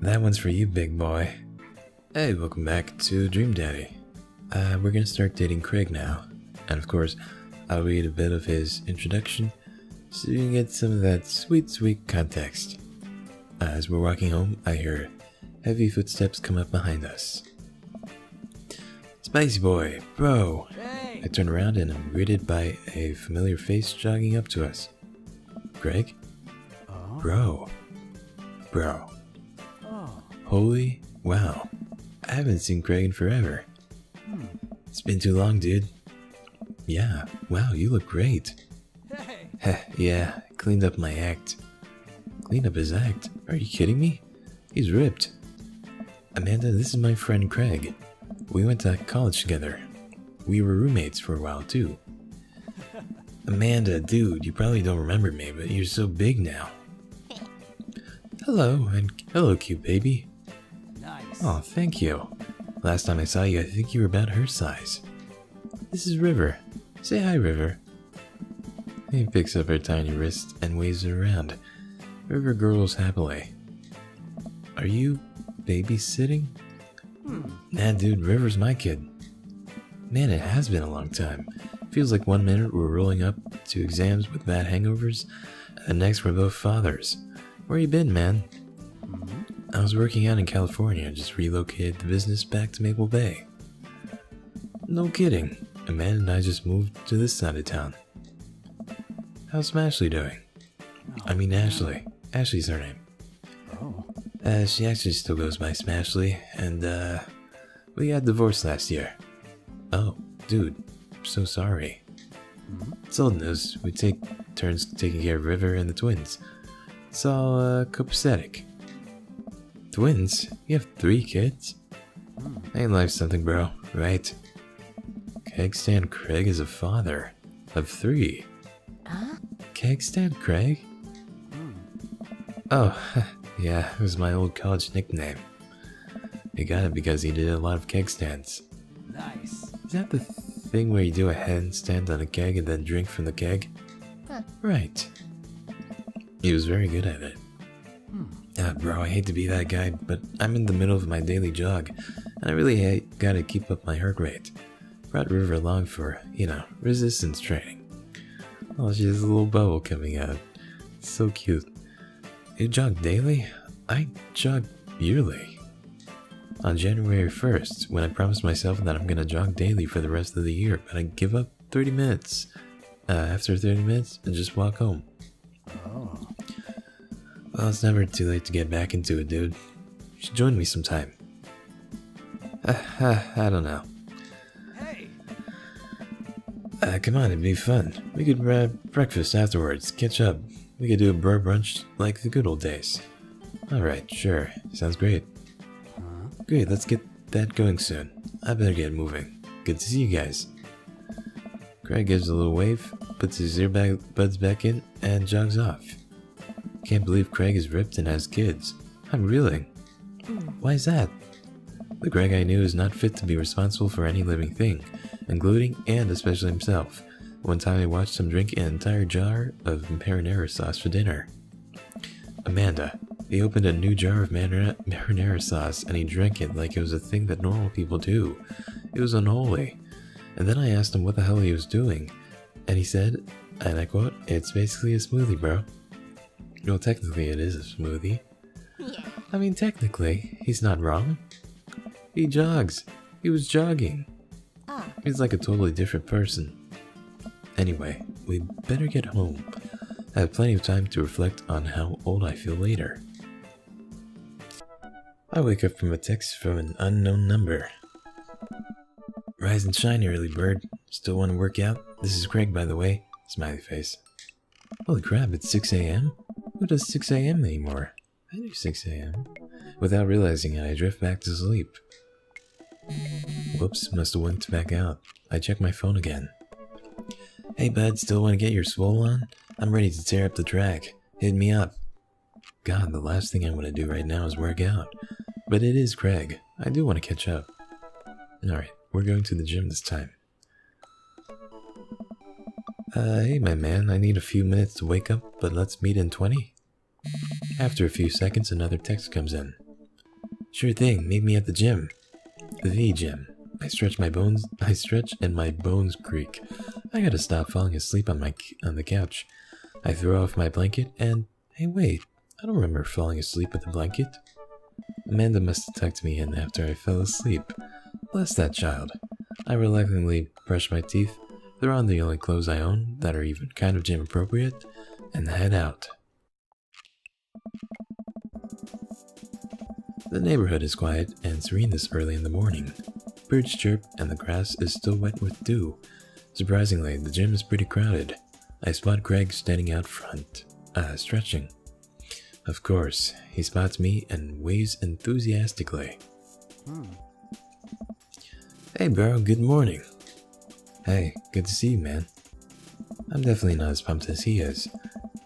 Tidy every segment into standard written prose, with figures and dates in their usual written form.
That one's for you, big boy. Hey, welcome back to Dream Daddy. We're gonna start dating Craig now. And of course, I'll read a bit of his introduction so you can get some of that sweet context. As we're walking home, I hear heavy footsteps come up behind us. Spicy boy, bro! Hey. I turn around and I'm greeted by a familiar face jogging up to us. Craig? Bro. Oh. Holy wow. I haven't seen Craig in forever. It's been too long, dude. Yeah, wow, you look great. Hey. Heh, yeah, cleaned up my act. Cleaned up his act? Are you kidding me? He's ripped. Amanda, this is my friend Craig. We went to college together. We were roommates for a while, too. Amanda, dude, you probably don't remember me, but you're so big now. Hello, and hello, cute baby. Nice. Oh, thank you. Last time I saw you, I think you were about her size. This is River. Say hi, River. He picks up her tiny wrist and waves it around. River gurgles happily. Are you babysitting? Nah, dude, River's my kid. Man, it has been a long time. Feels like 1 minute we're rolling up to exams with bad hangovers, and the next we're both fathers. Where you been, man? I was working out in California, just relocated the business back to Maple Bay. No kidding. Amanda and I just moved to this side of town. How's Ashley doing? I mean Ashley. Ashley's her name. Oh. She actually still goes by Smashley, and we got divorced last year. Oh, dude, I'm so sorry. It's old news. We take turns taking care of River and the twins. It's all copacetic. Twins? You have 3 kids? Ain't life something, bro, right? Kegstand Craig is a father of 3. Kegstand Craig? Oh, yeah, it was my old college nickname. He got it because he did a lot of keg stands. Nice. Is that the thing where you do a handstand on a keg and then drink from the keg? Right. He was very good at it. Bro, I hate to be that guy, but I'm in the middle of my daily jog, and I really gotta keep up my heart rate. Brought River along for, resistance training. Oh, she has a little bubble coming out. So cute. You jog daily? I jog yearly. On January 1st, when I promised myself that I'm gonna jog daily for the rest of the year, but I give up 30 minutes. After 30 minutes, and just walk home. Oh. Well, it's never too late to get back into it, dude. You should join me sometime. I don't know. Hey. Come on, it'd be fun. We could grab breakfast afterwards, catch up. We could do a brunch like the good old days. Alright, sure. Sounds great. Great, let's get that going soon. I better get moving. Good to see you guys. Craig gives a little wave, puts his earbuds back in, and jogs off. Can't believe Craig is ripped and has kids. I'm reeling. Why is that? The Craig I knew is not fit to be responsible for any living thing, including and especially himself. One time I watched him drink an entire jar of marinara sauce for dinner. Amanda. He opened a new jar of marinara sauce and he drank it like it was a thing that normal people do. It was unholy. And then I asked him what the hell he was doing, and he said, and I quote, "It's basically a smoothie, bro." Well, technically it is a smoothie. Yeah. I mean, technically, he's not wrong. He jogs. He was jogging. He's like a totally different person. Anyway, we better get home. I have plenty of time to reflect on how old I feel later. I wake up from a text from an unknown number. Rise and shine, early bird. Still want to work out? This is Craig, by the way. Smiley face. Holy crap, it's 6 a.m.? Who does 6 a.m. anymore? I do 6 a.m. Without realizing it, I drift back to sleep. Whoops, must have winked back out. I check my phone again. Hey bud, still want to get your swole on? I'm ready to tear up the track. Hit me up. God, the last thing I want to do right now is work out. But it is Craig. I do want to catch up. Alright, we're going to the gym this time. Hey my man, I need a few minutes to wake up, but let's meet in 20. After a few seconds, another text comes in. Sure thing, meet me at the gym. The gym. I stretch and my bones creak. I gotta stop falling asleep on the couch. I throw off my blanket and, hey wait, I don't remember falling asleep with the blanket. Amanda must have tucked me in after I fell asleep. Bless that child. I reluctantly brush my teeth, throw on the only clothes I own that are even kind of gym appropriate, and head out. The neighborhood is quiet and serene this early in the morning. Birds chirp and the grass is still wet with dew. Surprisingly, the gym is pretty crowded. I spot Greg standing out front, stretching. Of course, he spots me and waves enthusiastically. Hey bro, good morning. Hey, good to see you, man. I'm definitely not as pumped as he is.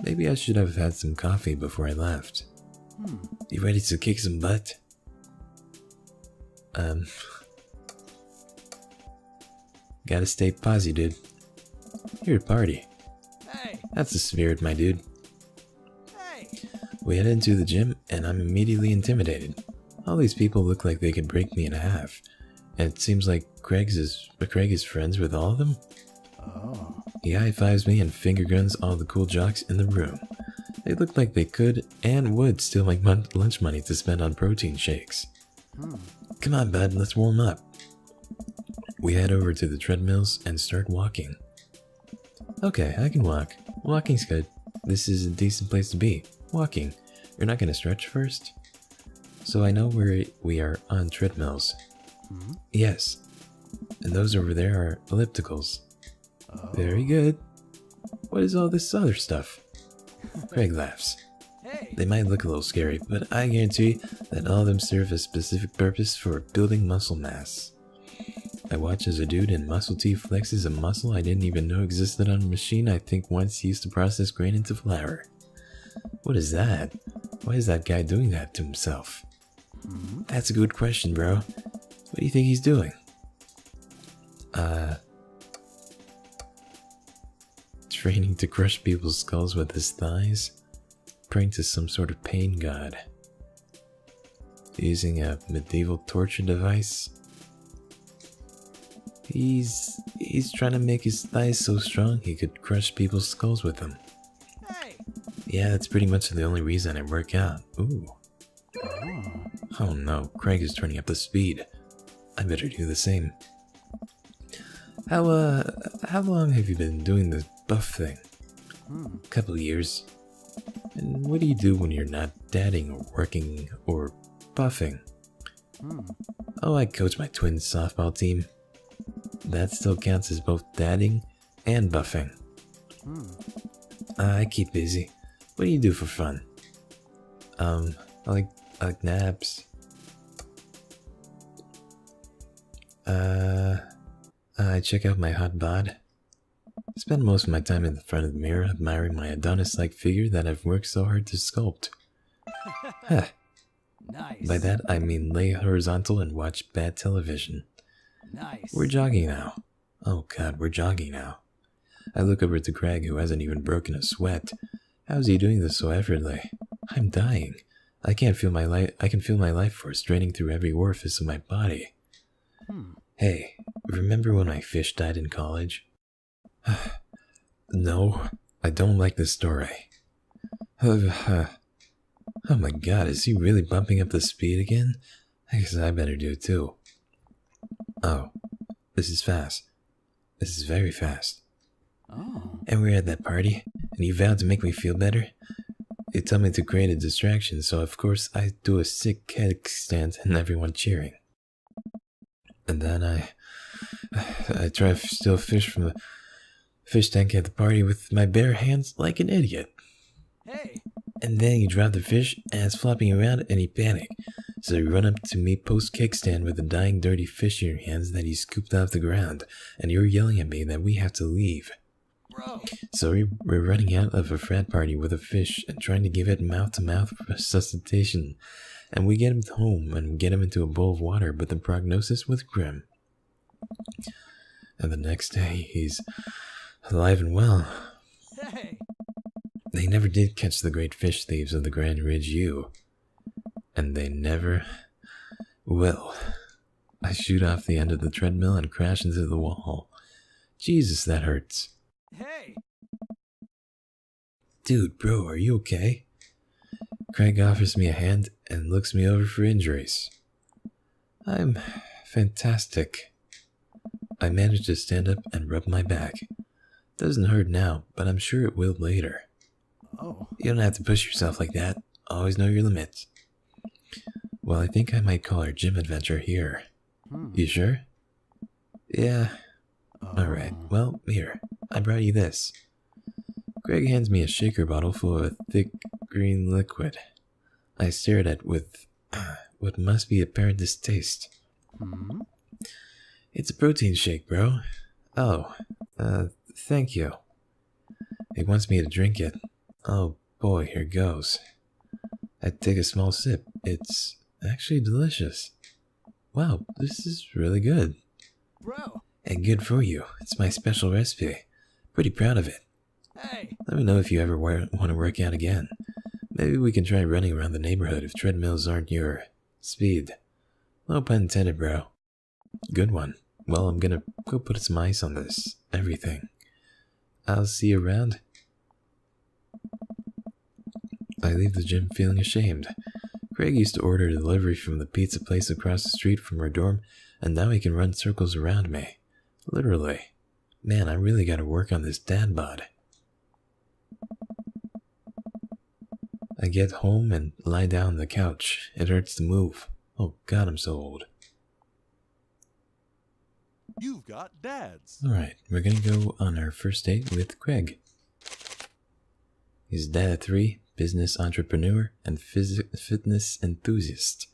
Maybe I should have had some coffee before I left. You ready to kick some butt? Gotta stay posy, dude. You're a party. Hey. That's the spirit, my dude. Hey. We head into the gym, and I'm immediately intimidated. All these people look like they could break me in half, and it seems like Craig is friends with all of them. Oh. He high-fives me and finger guns all the cool jocks in the room. They look like they could and would steal my lunch money to spend on protein shakes. Come on, bud, let's warm up. We head over to the treadmills and start walking. Okay, I can walk. Walking's good. This is a decent place to be. Walking. You're not gonna stretch first? So I know we are on treadmills. Yes. And those over there are ellipticals. Oh. Very good. What is all this other stuff? Craig laughs. Hey. They might look a little scary, but I guarantee that all of them serve a specific purpose for building muscle mass. I watch as a dude in muscle tee flexes a muscle I didn't even know existed on a machine I think once used to process grain into flour. What is that? Why is that guy doing that to himself? That's a good question, bro. What do you think he's doing? Training to crush people's skulls with his thighs? Praying to some sort of pain god? Using a medieval torture device? He's trying to make his thighs so strong he could crush people's skulls with them. Hey. Yeah, that's pretty much the only reason I work out. Ooh. Oh. Oh no, Craig is turning up the speed. I better do the same. How long have you been doing this buff thing? Couple years. And what do you do when you're not dadding or working or buffing? Oh, I coach my twin softball team. That still counts as both dadding and buffing. I keep busy. What do you do for fun? I like naps. I check out my hot bod. Spend most of my time in the front of the mirror admiring my Adonis-like figure that I've worked so hard to sculpt. Huh. Nice. By that I mean lay horizontal and watch bad television. Nice. We're jogging now. Oh god, we're jogging now. I look over to Craig, who hasn't even broken a sweat. How's he doing this so effortlessly? I'm dying. I can feel my life force draining through every orifice of my body. Hey, remember when my fish died in college? No, I don't like this story. Oh my god, is he really bumping up the speed again? I guess I better do it too. Oh, this is fast. This is very fast. Oh. And we're at that party, and you vowed to make me feel better? You tell me to create a distraction, so of course I do a sick kickstand and everyone cheering. And then I try to steal fish from the fish tank at the party with my bare hands like an idiot. Hey. And then you drop the fish and it's flopping around and you panic. So you run up to me post-kickstand with the dying dirty fish in your hands that you scooped off the ground, and you're yelling at me that we have to leave. Bro. So we're running out of a frat party with a fish and trying to give it mouth-to-mouth resuscitation. And we get him home and get him into a bowl of water, but the prognosis was grim. And the next day, he's alive and well. Hey. They never did catch the great fish thieves of the Grand Ridge U. And they never Well, I shoot off the end of the treadmill and crash into the wall. Jesus, that hurts. Hey! Dude, bro, are you okay? Craig offers me a hand and looks me over for injuries. I'm fantastic. I manage to stand up and rub my back. Doesn't hurt now, but I'm sure it will later. Oh. You don't have to push yourself like that. Always know your limits. Well, I think I might call our gym adventure here. You sure? Yeah. Alright, well, here. I brought you this. Greg hands me a shaker bottle full of a thick green liquid. I stare at it with what must be apparent distaste. It's a protein shake, bro. Oh, thank you. He wants me to drink it. Oh boy, here goes. I take a small sip. It's actually delicious. Wow, this is really good. Bro! And good for you. It's my special recipe. Pretty proud of it. Hey! Let me know if you ever want to work out again. Maybe we can try running around the neighborhood if treadmills aren't your speed. No pun intended, bro. Good one. Well, I'm gonna go put some ice on this. Everything. I'll see you around. I leave the gym feeling ashamed. Craig used to order a delivery from the pizza place across the street from our dorm, and now he can run circles around me. Literally. Man, I really gotta work on this dad bod. I get home and lie down on the couch. It hurts to move. Oh god, I'm so old. You've got dads. Alright, we're gonna go on our first date with Craig. He's a dad of 3, business entrepreneur, and fitness enthusiast.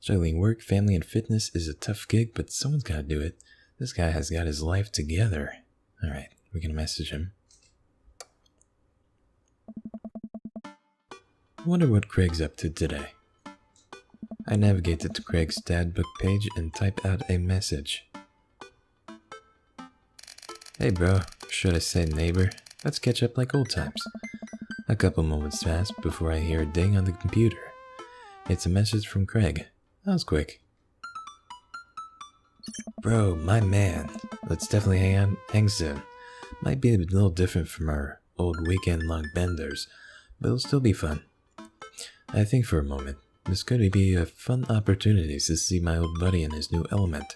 Juggling work, family, and fitness is a tough gig, but someone's gotta do it. This guy has got his life together. Alright, we're gonna message him. Wonder what Craig's up to today. I navigated to Craig's dad book page and type out a message. Hey bro, should I say neighbor? Let's catch up like old times. A couple moments pass before I hear a ding on the computer. It's a message from Craig. That was quick. Bro, my man. Let's definitely hang soon. Might be a little different from our old weekend-long benders, but it'll still be fun. I think for a moment, this could be a fun opportunity to see my old buddy in his new element.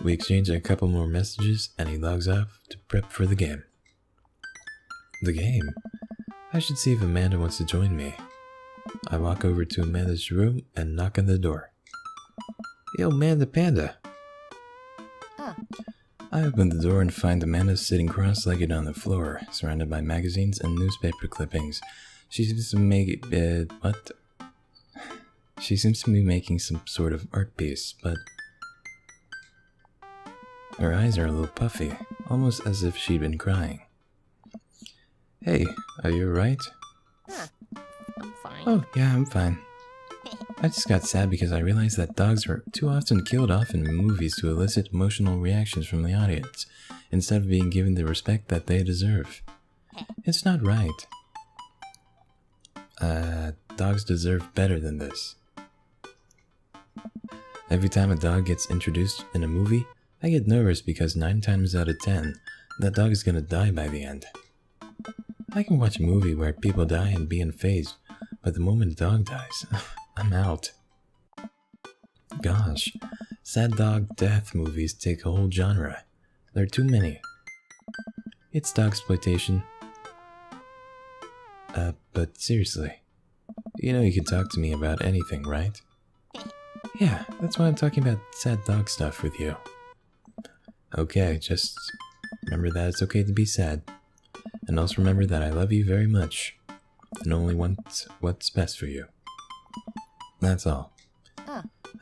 We exchange a couple more messages and he logs off to prep for the game. The game? I should see if Amanda wants to join me. I walk over to Amanda's room and knock on the door. Yo, Amanda Panda! I open the door and find Amanda sitting cross-legged on the floor, surrounded by magazines and newspaper clippings. She seems to make She seems to be making some sort of art piece, but her eyes are a little puffy, almost as if she'd been crying. Hey, are you alright? I'm fine. Oh, yeah, I'm fine. I just got sad because I realized that dogs are too often killed off in movies to elicit emotional reactions from the audience, instead of being given the respect that they deserve. It's not right. Dogs deserve better than this. Every time a dog gets introduced in a movie, I get nervous because 9 times out of 10, that dog is gonna die by the end. I can watch a movie where people die and be unfazed, but the moment a dog dies, I'm out. Gosh, sad dog death movies take a whole genre. There are too many. It's dogsploitation. But seriously, you know you can talk to me about anything, right? Yeah, that's why I'm talking about sad dog stuff with you. Okay, just remember that it's okay to be sad. And also remember that I love you very much, and only want what's best for you. That's all.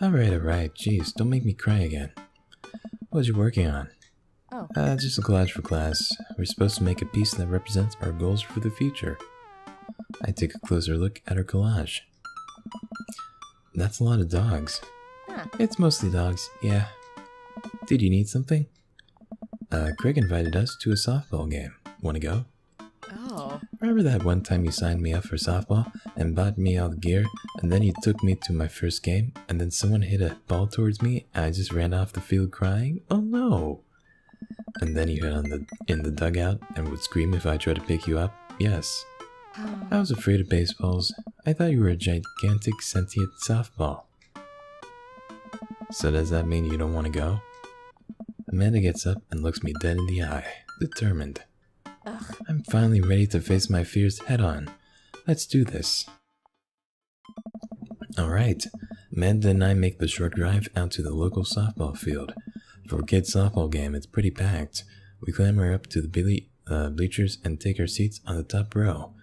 Alright, jeez, don't make me cry again. What was you working on? Just a collage for class. We're supposed to make a piece that represents our goals for the future. I take a closer look at her collage. That's a lot of dogs. It's mostly dogs, yeah. Did you need something? Craig invited us to a softball game. Wanna go? Oh. remember that one time you signed me up for softball and bought me all the gear, and then you took me to my first game, and then someone hit a ball towards me, and I just ran off the field crying? Oh no! And then you hid in the dugout and would scream if I tried to pick you up? Yes. I was afraid of baseballs. I thought you were a gigantic sentient softball. So does that mean you don't want to go? Amanda gets up and looks me dead in the eye, determined. Ugh. I'm finally ready to face my fears head on. Let's do this. Alright, Amanda and I make the short drive out to the local softball field. For a kid's softball game, it's pretty packed. We clamber up to the bleachers and take our seats on the top row.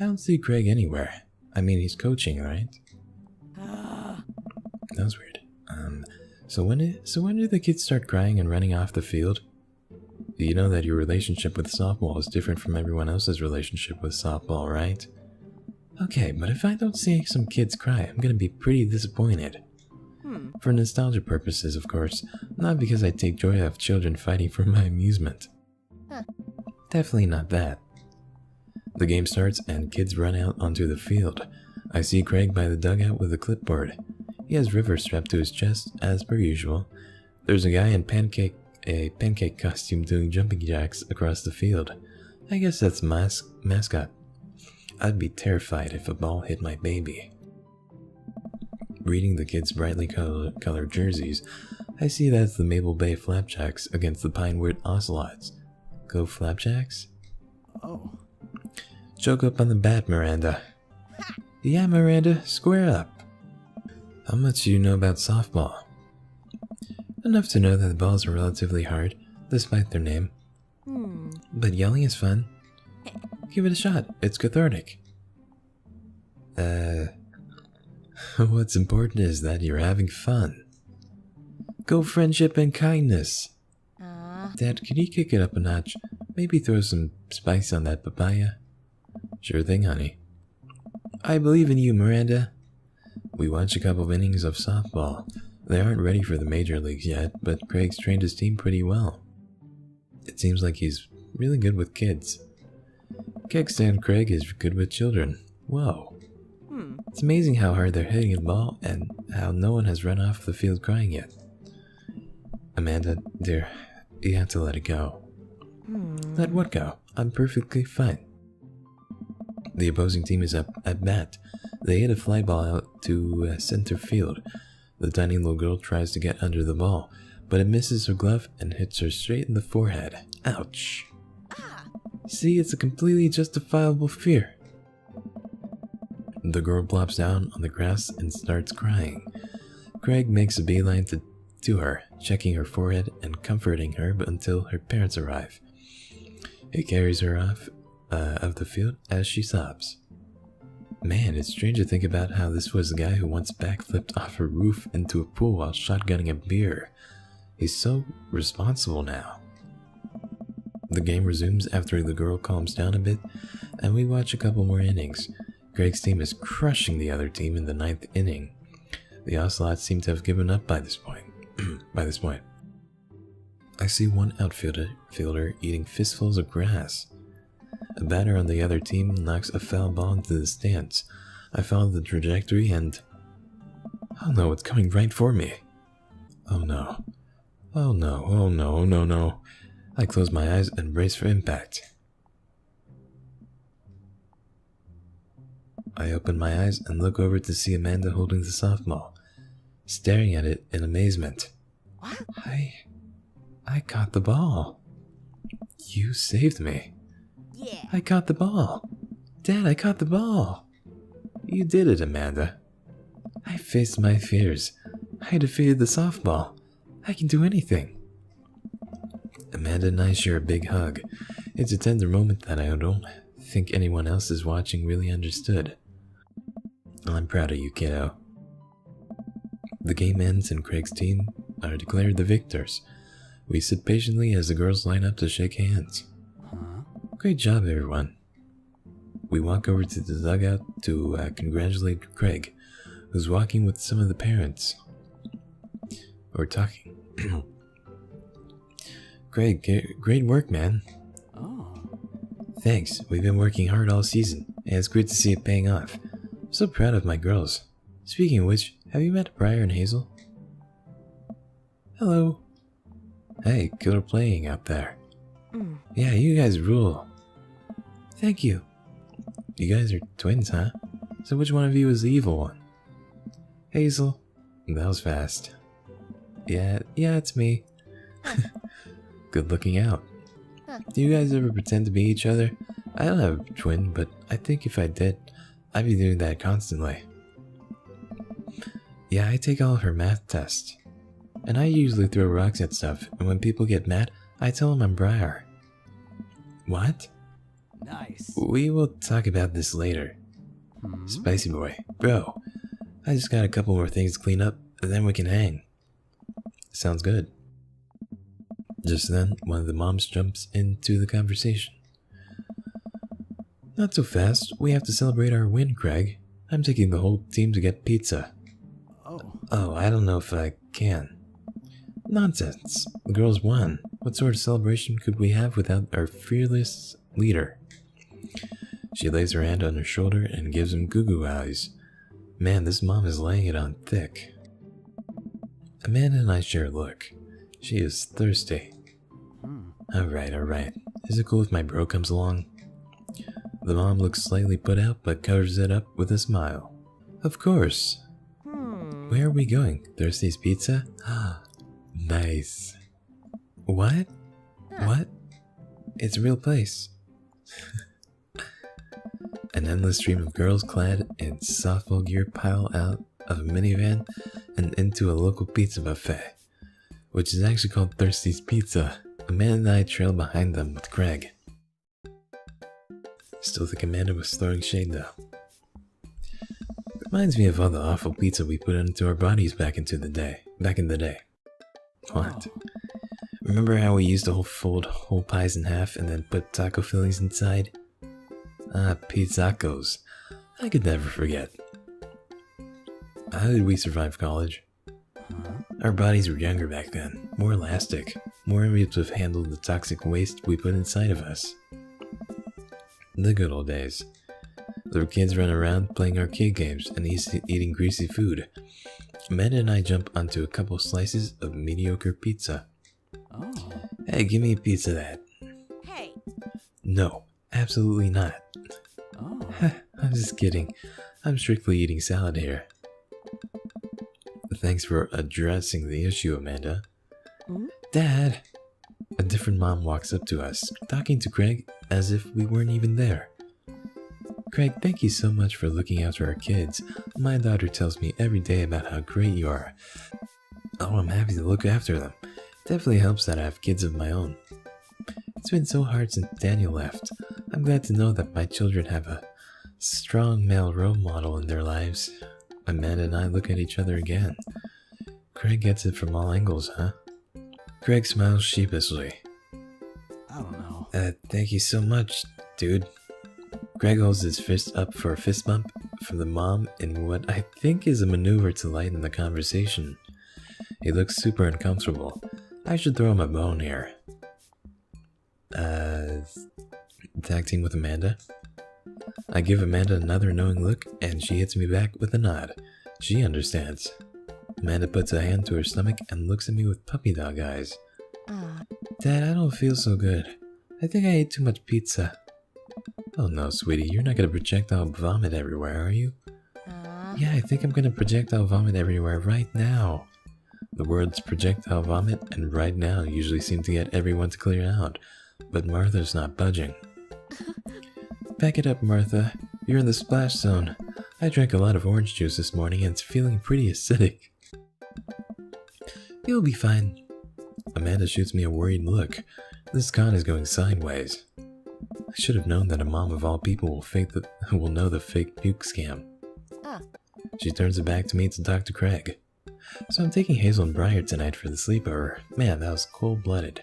I don't see Craig anywhere. I mean, he's coaching, right? That was weird. So when do the kids start crying and running off the field? You know that your relationship with softball is different from everyone else's relationship with softball, right? Okay, but if I don't see some kids cry, I'm gonna be pretty disappointed. For nostalgia purposes, of course, not because I take joy out of children fighting for my amusement. Definitely not that. The game starts and kids run out onto the field. I see Craig by the dugout with a clipboard. He has River strapped to his chest, as per usual. There's a guy in a pancake costume doing jumping jacks across the field. I guess that's mascot. I'd be terrified if a ball hit my baby. Reading the kids' brightly colored jerseys, I see that's the Maple Bay Flapjacks against the Pinewood Ocelots. Go Flapjacks? Oh. Choke up on the bat, Miranda. Yeah, Miranda, square up. How much do you know about softball? Enough to know that the balls are relatively hard, despite their name. But yelling is fun. Give it a shot, it's cathartic. What's important is that you're having fun. Go friendship and kindness. Dad, can you kick it up a notch? Maybe throw some spice on that papaya? Sure thing, honey. I believe in you, Miranda. We watch a couple of innings of softball. They aren't ready for the major leagues yet, but Craig's trained his team pretty well. It seems like he's really good with kids. Kegstand Craig is good with children. Whoa. It's amazing how hard they're hitting the ball and how no one has run off the field crying yet. Amanda, dear, you have to let it go. Let what go? I'm perfectly fine. The opposing team is up at bat. They hit a fly ball out to center field. The tiny little girl tries to get under the ball, but it misses her glove and hits her straight in the forehead. Ouch. See, it's a completely justifiable fear. The girl plops down on the grass and starts crying. Craig makes a beeline to her, checking her forehead and comforting her until her parents arrive. He carries her off of the field as she sobs. Man, it's strange to think about how this was the guy who once backflipped off a roof into a pool while shotgunning a beer. He's so responsible now. The game resumes after the girl calms down a bit, and we watch a couple more innings. Greg's team is crushing the other team in the 9th inning. The Ocelots seem to have given up by this point. I see one outfielder eating fistfuls of grass. A batter on the other team knocks a foul ball into the stands. I follow the trajectory and... oh no, it's coming right for me. Oh no. Oh no, oh no, oh no, no. I close my eyes and brace for impact. I open my eyes and look over to see Amanda holding the softball, staring at it in amazement. What? I caught the ball. You saved me. Yeah. I caught the ball. Dad, I caught the ball. You did it, Amanda. I faced my fears. I defeated the softball. I can do anything. Amanda and I share a big hug. It's a tender moment that I don't think anyone else is watching really understood. I'm proud of you, kiddo. The game ends and Craig's team are declared the victors. We sit patiently as the girls line up to shake hands. Great job, everyone. We walk over to the dugout to congratulate Craig, who's walking with some of the parents. Or talking. Craig, great work, man. Oh. Thanks, we've been working hard all season, and it's great to see it paying off. I'm so proud of my girls. Speaking of which, have you met Briar and Hazel? Hello. Hey, good playing out there. Yeah, you guys rule. Thank you. You guys are twins, huh? So which one of you is the evil one? Hazel. That was fast. Yeah, it's me. Good looking out. Do you guys ever pretend to be each other? I don't have a twin, but I think if I did, I'd be doing that constantly. Yeah, I take all of her math tests. And I usually throw rocks at stuff, and when people get mad, I tell them I'm Briar. What? Nice. We will talk about this later. Spicy boy. Bro, I just got a couple more things to clean up, and then we can hang. Sounds good. Just then, one of the moms jumps into the conversation. Not so fast. We have to celebrate our win, Craig. I'm taking the whole team to get pizza. Oh, I don't know if I can. Nonsense. The girls won. What sort of celebration could we have without our fearless leader? She lays her hand on her shoulder and gives him goo-goo eyes. Man, this mom is laying it on thick. Amanda and I share a look. She is thirsty. Alright. Is it cool if my bro comes along? The mom looks slightly put out but covers it up with a smile. Of course. Where are we going? Thirsty's Pizza? Nice. What? What? It's a real place. An endless stream of girls clad in softball gear pile out of a minivan and into a local pizza buffet, which is actually called Thirsty's Pizza. Amanda and I trail behind them with Craig. Still think Amanda was throwing shade though. Reminds me of all the awful pizza we put into our bodies back in the day. What? Remember how we used to fold whole pies in half and then put taco fillings inside? Pizzacos. I could never forget. How did we survive college? Our bodies were younger back then, more elastic, more able to handle the toxic waste we put inside of us. The good old days. There were kids running around playing arcade games and eating greasy food. Amanda and I jump onto a couple slices of mediocre pizza. Hey, give me a piece of that. Hey. No, absolutely not. I'm just kidding. I'm strictly eating salad here. Thanks for addressing the issue, Amanda. Dad! A different mom walks up to us, talking to Craig as if we weren't even there. Craig, thank you so much for looking after our kids. My daughter tells me every day about how great you are. Oh, I'm happy to look after them. Definitely helps that I have kids of my own. It's been so hard since Daniel left. I'm glad to know that my children have a strong male role model in their lives. Amanda and I look at each other again. Craig gets it from all angles, huh? Craig smiles sheepishly. I don't know. Thank you so much, dude. Craig holds his fist up for a fist bump from the mom in what I think is a maneuver to lighten the conversation. He looks super uncomfortable. I should throw him a bone here. Tag team with Amanda? I give Amanda another knowing look, and she hits me back with a nod. She understands. Amanda puts a hand to her stomach and looks at me with puppy dog eyes. Dad, I don't feel so good. I think I ate too much pizza. Oh no, sweetie, you're not gonna projectile vomit everywhere, are you? Yeah, I think I'm gonna projectile vomit everywhere right now. The words projectile vomit and right now usually seem to get everyone to clear out, but Martha's not budging. Back it up, Martha. You're in the splash zone. I drank a lot of orange juice this morning and it's feeling pretty acidic. You'll be fine. Amanda shoots me a worried look. This con is going sideways. I should have known that a mom of all people will know the fake puke scam. She turns it back to me to talk to Craig. So I'm taking Hazel and Briar tonight for the sleepover. Man, that was cold-blooded.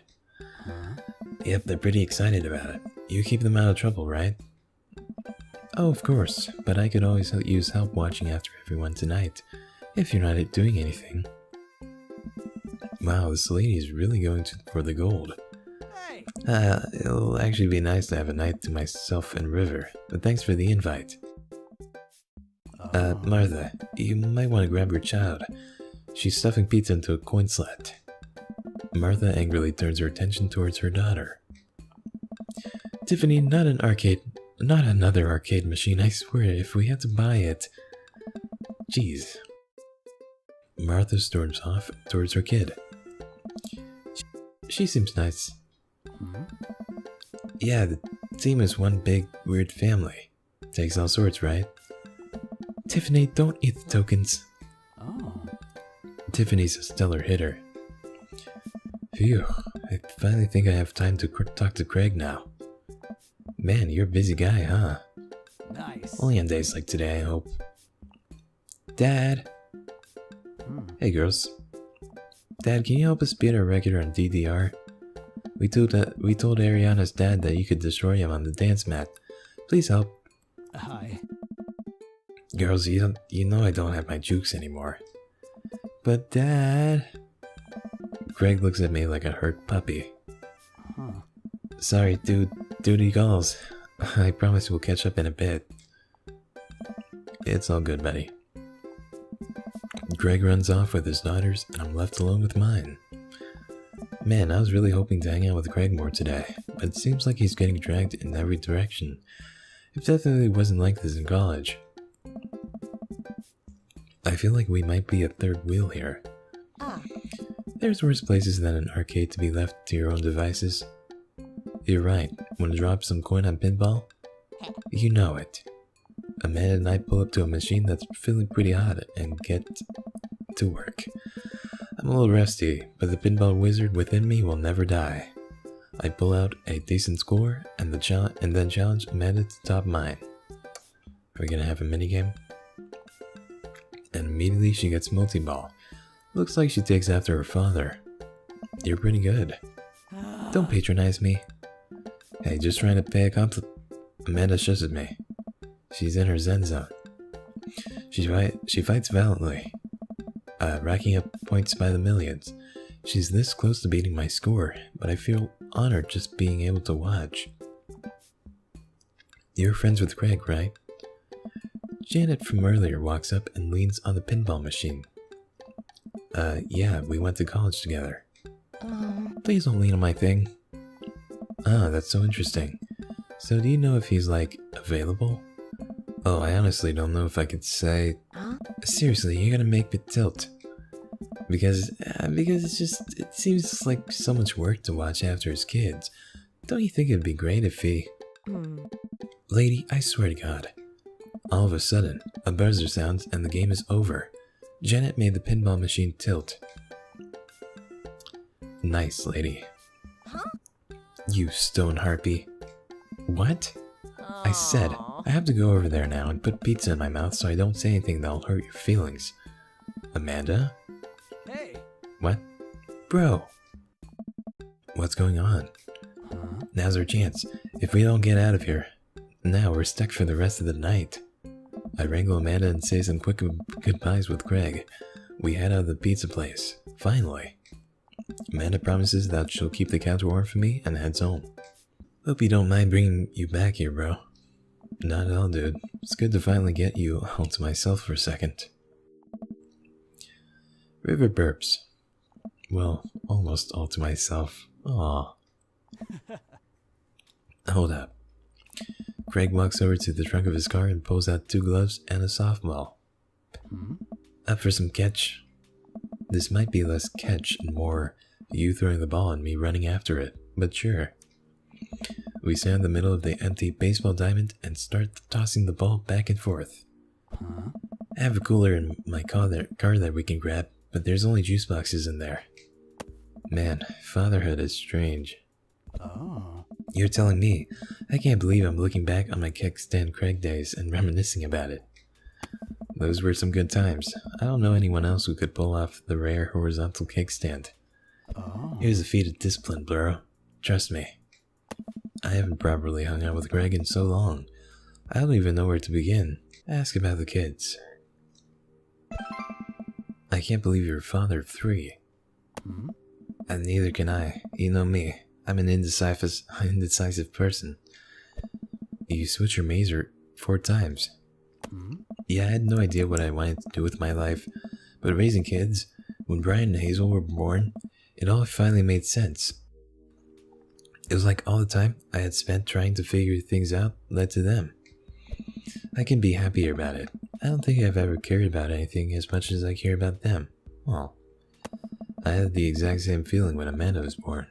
Yep, they're pretty excited about it. You keep them out of trouble, right? Oh, of course, but I could always use help watching after everyone tonight, if you're not doing anything. Wow, this lady is really going for the gold. Hey. It'll actually be nice to have a night to myself and River, but thanks for the invite. Martha, you might want to grab your child. She's stuffing pizza into a coin slot. Martha angrily turns her attention towards her daughter. Tiffany, not another arcade machine, I swear, if we had to buy it. Jeez. Martha storms off towards her kid. She seems nice. Yeah, the team is one big, weird family. Takes all sorts, right? Tiffany, don't eat the tokens. Oh. Tiffany's a stellar hitter. Phew, I finally think I have time to talk to Craig now. Man, you're a busy guy, huh? Nice. Only on days like today, I hope. Dad! Hey girls. Dad, can you help us beat our record on DDR? We told Ariana's dad that you could destroy him on the dance mat. Please help. Hi. Girls, you know I don't have my jukes anymore. But Dad... Greg looks at me like a hurt puppy. Sorry, duty calls. I promise we'll catch up in a bit. It's all good, buddy. Greg runs off with his daughters, and I'm left alone with mine. Man, I was really hoping to hang out with Greg more today, but it seems like he's getting dragged in every direction. It definitely wasn't like this in college. I feel like we might be a third wheel here. There's worse places than an arcade to be left to your own devices. You're right. Want to drop some coin on pinball? You know it. Amanda and I pull up to a machine that's feeling pretty hot and get to work. I'm a little rusty, but the pinball wizard within me will never die. I pull out a decent score and then challenge Amanda to top mine. Are we gonna have a minigame? And immediately she gets multi-ball. Looks like she takes after her father. You're pretty good. Don't patronize me. Hey, just trying to pay a compliment. Amanda shushes me. She's in her zen zone. She fights valiantly, racking up points by the millions. She's this close to beating my score, but I feel honored just being able to watch. You're friends with Craig, right? Janet from earlier walks up and leans on the pinball machine. Yeah, we went to college together. Please don't lean on my thing. Ah, that's so interesting. So do you know if he's, like, available? Oh, I honestly don't know if I could say... Seriously, you're gonna make me tilt. Because it seems like so much work to watch after his kids. Don't you think it'd be great if he... Lady, I swear to God. All of a sudden, a buzzer sounds and the game is over. Janet made the pinball machine tilt. Nice, lady. You stone harpy. What? I said, I have to go over there now and put pizza in my mouth so I don't say anything that'll hurt your feelings. Amanda? Hey. What? Bro! What's going on? Now's our chance. If we don't get out of here, now we're stuck for the rest of the night. I wrangle Amanda and say some quick goodbyes with Craig. We head out of the pizza place. Finally. Amanda promises that she'll keep the couch warm for me and heads home. Hope you don't mind bringing you back here, bro. Not at all, dude. It's good to finally get you all to myself for a second. River burps. Well, almost all to myself. Aww. Hold up. Craig walks over to the trunk of his car and pulls out 2 gloves and a softball. Up for some catch? This might be less catch and more you throwing the ball and me running after it, but sure. We stand in the middle of the empty baseball diamond and start tossing the ball back and forth. I have a cooler in my car that we can grab, but there's only juice boxes in there. Man, fatherhood is strange. Oh. You're telling me. I can't believe I'm looking back on my kickstand Craig days and reminiscing about it. Those were some good times. I don't know anyone else who could pull off the rare horizontal kickstand. Oh. It was a feat of discipline, bro. Trust me. I haven't properly hung out with Greg in so long. I don't even know where to begin. Ask about the kids. I can't believe you're a father of 3. And neither can I. You know me. I'm an indecisive person. You switch your mazer 4 times. Yeah, I had no idea what I wanted to do with my life, but raising kids, when Brian and Hazel were born, it all finally made sense. It was like all the time I had spent trying to figure things out led to them. I can be happier about it. I don't think I've ever cared about anything as much as I care about them. Well, I had the exact same feeling when Amanda was born.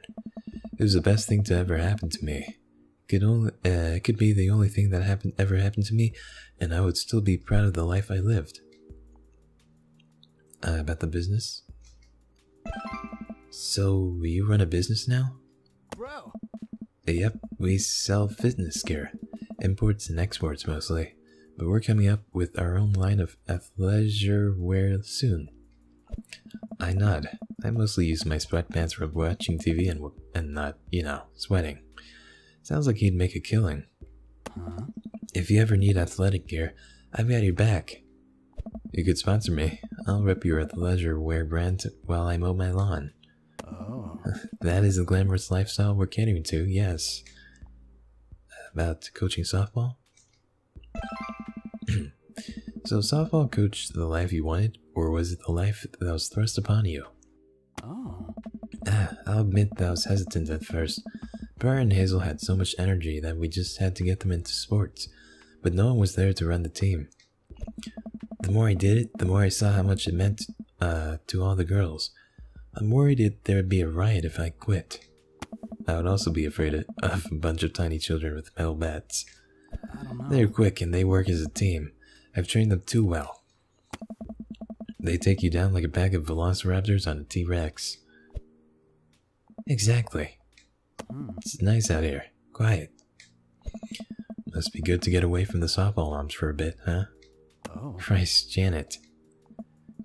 It was the best thing to ever happen to me. It could be the only thing that ever happened to me, and I would still be proud of the life I lived. About the business? So, you run a business now? Bro. Yep, we sell fitness gear. Imports and exports mostly. But we're coming up with our own line of athleisure wear soon. I nod. I mostly use my sweatpants for watching TV and not, sweating. Sounds like he'd make a killing. If you ever need athletic gear, I've got your back. You could sponsor me. I'll rep your athleisure wear brand while I mow my lawn. Oh. That is the glamorous lifestyle we're catering to, yes. About coaching softball? So softball coached the life you wanted, or was it the life that was thrust upon you? Oh. I'll admit that I was hesitant at first. Brian and Hazel had so much energy that we just had to get them into sports, but no one was there to run the team. The more I did it, the more I saw how much it meant to all the girls. I'm worried there would be a riot if I quit. I would also be afraid of a bunch of tiny children with metal bats. I don't know. They're quick and they work as a team. I've trained them too well. They take you down like a pack of velociraptors on a T-Rex. Exactly. It's nice out here. Quiet. Must be good to get away from the softball moms for a bit, huh? Oh. Christ, Janet.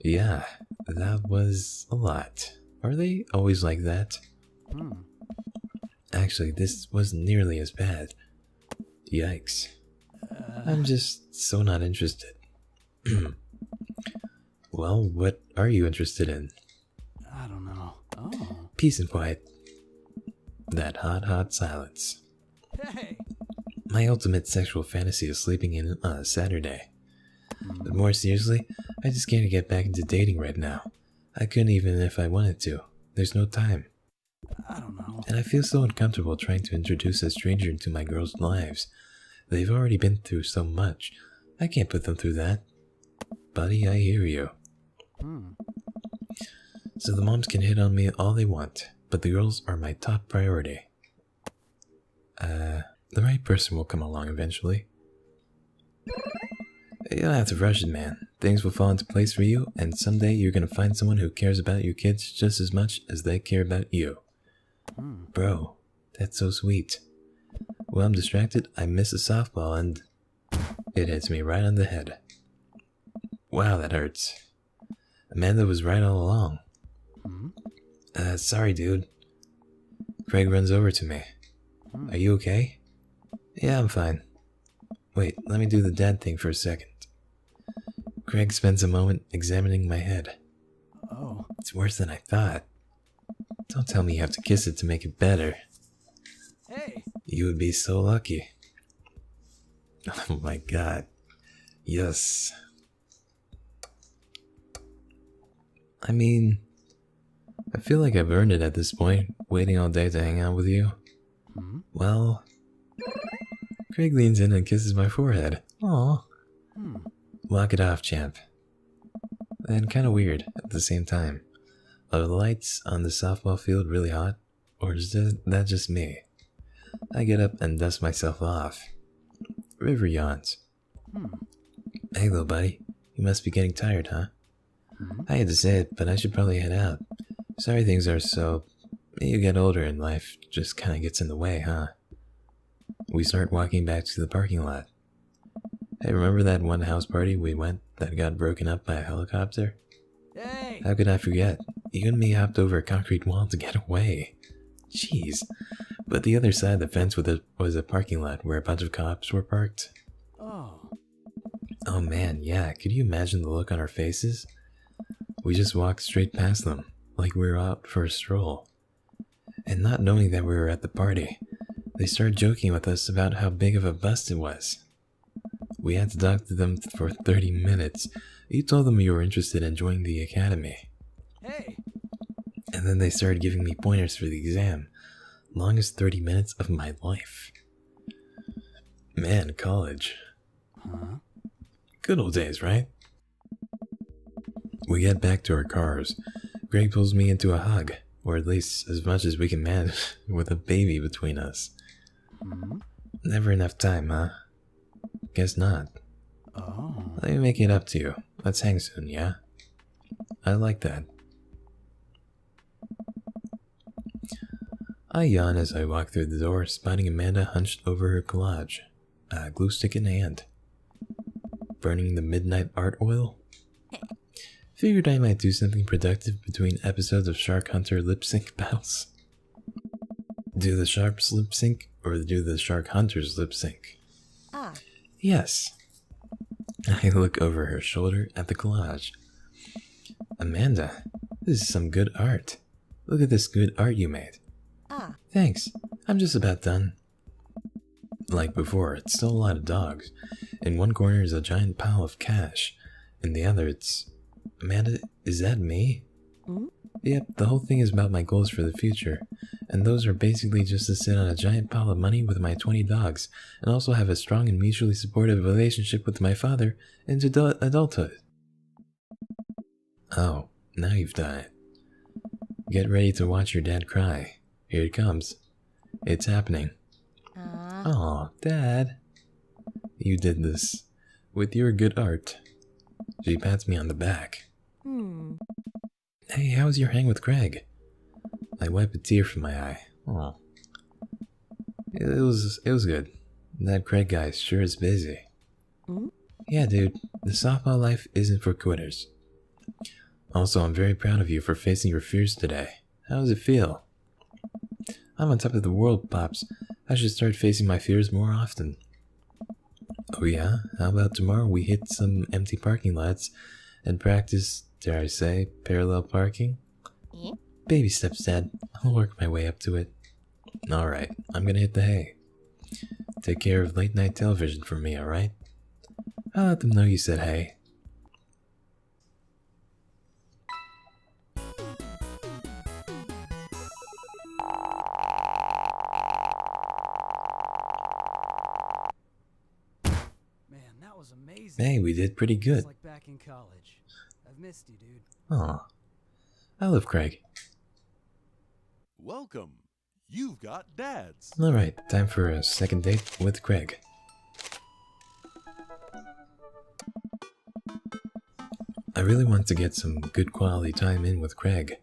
Yeah, that was a lot. Are they always like that? Actually, this wasn't nearly as bad. Yikes. I'm just so not interested. Well, what are you interested in? I don't know. Oh. Peace and quiet. That hot silence. Hey. My ultimate sexual fantasy is sleeping in on a Saturday. But more seriously, I just can't get back into dating right now. I couldn't even if I wanted to. There's no time. I don't know. And I feel so uncomfortable trying to introduce a stranger into my girls' lives. They've already been through so much. I can't put them through that. Buddy, I hear you. So the moms can hit on me all they want, but the girls are my top priority. The right person will come along eventually. You don't have to rush it, man. Things will fall into place for you, and someday you're gonna find someone who cares about your kids just as much as they care about you. Bro, that's so sweet. While I'm distracted, I miss a softball and it hits me right on the head. Wow, that hurts. Amanda was right all along. Sorry, dude. Craig runs over to me. Are you okay? Yeah, I'm fine. Wait, let me do the dad thing for a second. Craig spends a moment examining my head. Oh. It's worse than I thought. Don't tell me you have to kiss it to make it better. Hey. You would be so lucky. Oh my god. Yes. I mean, I feel like I've earned it at this point, waiting all day to hang out with you. Well, Craig leans in and kisses my forehead. Aw. Walk it off, champ. And kinda weird at the same time. Are the lights on the softball field really hot? Or is that just me? I get up and dust myself off. River yawns. Hey, little buddy. You must be getting tired, huh? I hate to say it, but I should probably head out. Sorry things are so... You get older and life just kinda gets in the way, huh? We start walking back to the parking lot. Hey, remember that one house party we went that got broken up by a helicopter? Hey. How could I forget? You and me hopped over a concrete wall to get away. Jeez. But the other side of the fence was a parking lot where a bunch of cops were parked. Oh. Oh man, yeah, could you imagine the look on our faces? We just walked straight past them, like we were out for a stroll. And not knowing that we were at the party, they started joking with us about how big of a bust it was. We had to talk to them for 30 minutes. You told them you were interested in joining the academy. Hey. And then they started giving me pointers for the exam. Longest 30 minutes of my life. Man, college. Huh? Good old days, right? We get back to our cars. Greg pulls me into a hug, or at least as much as we can manage with a baby between us. Hmm? Never enough time, huh? Guess not. Oh. Let me make it up to you. Let's hang soon, yeah? I like that. I yawn as I walk through the door, spotting Amanda hunched over her collage, a glue stick in hand. Burning the midnight art oil? Figured I might do something productive between episodes of Shark Hunter lip sync battles. Do the Sharks lip sync, or do the Shark Hunters lip sync? Ah. Yes. I look over her shoulder at the collage. Amanda, this is some good art. Look at this good art you made. Ah. Thanks. I'm just about done. Like before, it's still a lot of dogs. In one corner is a giant pile of cash. In the other, it's... Amanda, is that me? Hmm? Yep, the whole thing is about my goals for the future. And those are basically just to sit on a giant pile of money with my 20 dogs, and also have a strong and mutually supportive relationship with my father into adulthood. Oh, now you've done it. Get ready to watch your dad cry. Here it comes. It's happening. Aw, Dad. You did this. With your good art. She pats me on the back. Hey, how was your hang with Craig? I wipe a tear from my eye. Aw. It was good. That Craig guy sure is busy. Yeah, dude. The softball life isn't for quitters. Also, I'm very proud of you for facing your fears today. How does it feel? I'm on top of the world, Pops. I should start facing my fears more often. Oh yeah? How about tomorrow we hit some empty parking lots and practice, dare I say, parallel parking? Yeah. Baby steps, Dad. I'll work my way up to it. Alright, I'm gonna hit the hay. Take care of late night television for me, alright? I'll let them know you said hey. Man, that was amazing. Hey, we did pretty good. It's like back in college. I've missed you, dude. Aw. I love Craig. Welcome. You've got dads. Alright, time for a second date with Craig. I really want to get some good quality time in with Craig.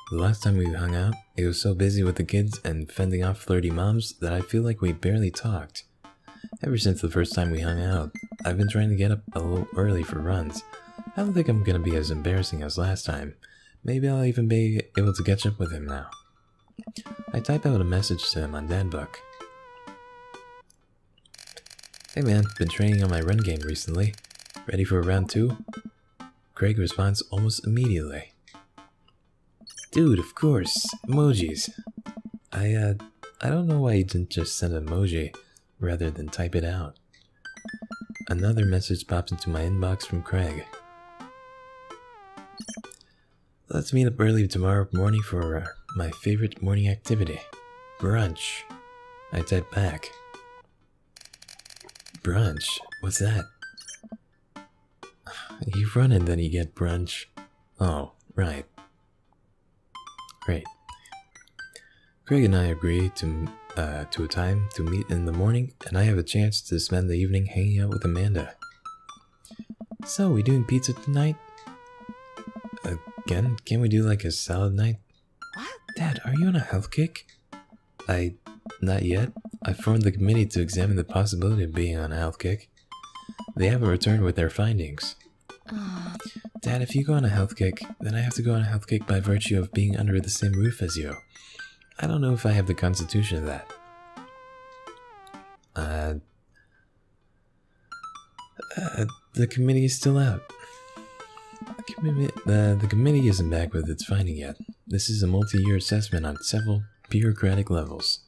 The last time we hung out, he was so busy with the kids and fending off flirty moms that I feel like we barely talked. Ever since the first time we hung out, I've been trying to get up a little early for runs. I don't think I'm gonna be as embarrassing as last time. Maybe I'll even be able to catch up with him now. I type out a message to him on Dadbook. Hey man, been training on my run game recently. Ready for round 2? Craig responds almost immediately. Dude, of course. Emojis. I don't know why you didn't just send an emoji rather than type it out. Another message pops into my inbox from Craig. Let's meet up early tomorrow morning for my favorite morning activity. Brunch. I type back. Brunch? What's that? You run and then you get brunch. Oh, right. Great. Craig and I agree to a time to meet in the morning, and I have a chance to spend the evening hanging out with Amanda. So, we doing pizza tonight? Again? Can we do like a salad night? What? Dad, are you on a health kick? Not yet. I formed the committee to examine the possibility of being on a health kick. They haven't returned with their findings. Dad, if you go on a health kick, then I have to go on a health kick by virtue of being under the same roof as you. I don't know if I have the constitution of that. The committee is still out. The committee isn't back with its finding yet. This is a multi-year assessment on several bureaucratic levels.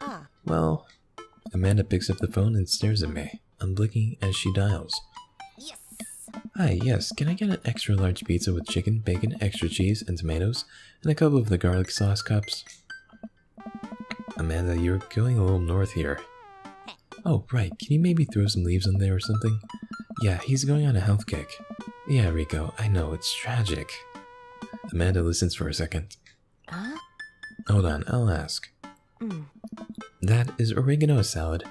Ah. Well, Amanda picks up the phone and stares at me, unblinking as she dials. Yes. Hi, yes, can I get an extra large pizza with chicken, bacon, extra cheese, and tomatoes, and a couple of the garlic sauce cups? Amanda, you're going a little north here. Oh, right, can you maybe throw some leaves on there or something? Yeah, he's going on a health kick. Yeah, Rico, I know, it's tragic. Amanda listens for a second. Huh? Hold on, I'll ask. That is oregano a salad?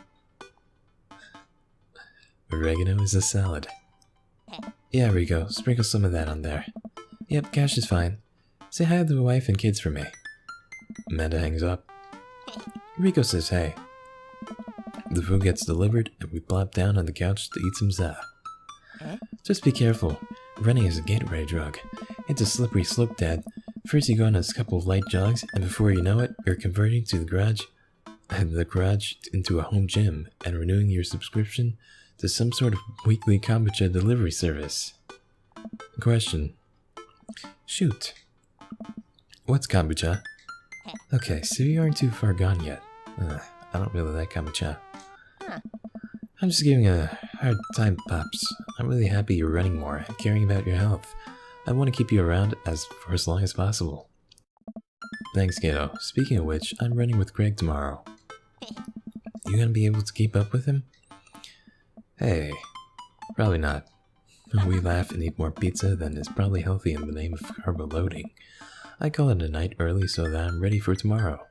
Oregano is a salad. Yeah, Rico, sprinkle some of that on there. Yep, cash is fine. Say hi to the wife and kids for me. Amanda hangs up. Rico says hey. The food gets delivered and we plop down on the couch to eat some za. Just be careful. Running is a gateway drug. It's a slippery slope, Dad. First you go on a couple of light jogs, and before you know it, you're converting to the garage into a home gym and renewing your subscription to some sort of weekly kombucha delivery service. Question. Shoot. What's kombucha? Okay, so you aren't too far gone yet. I don't really like kombucha. I'm just giving a hard time, Pops. I'm really happy you're running more and caring about your health. I want to keep you around for as long as possible. Thanks, kiddo. Speaking of which, I'm running with Greg tomorrow. You gonna be able to keep up with him? Hey, probably not. We laugh and eat more pizza than is probably healthy in the name of carbo loading. I call it a night early so that I'm ready for tomorrow.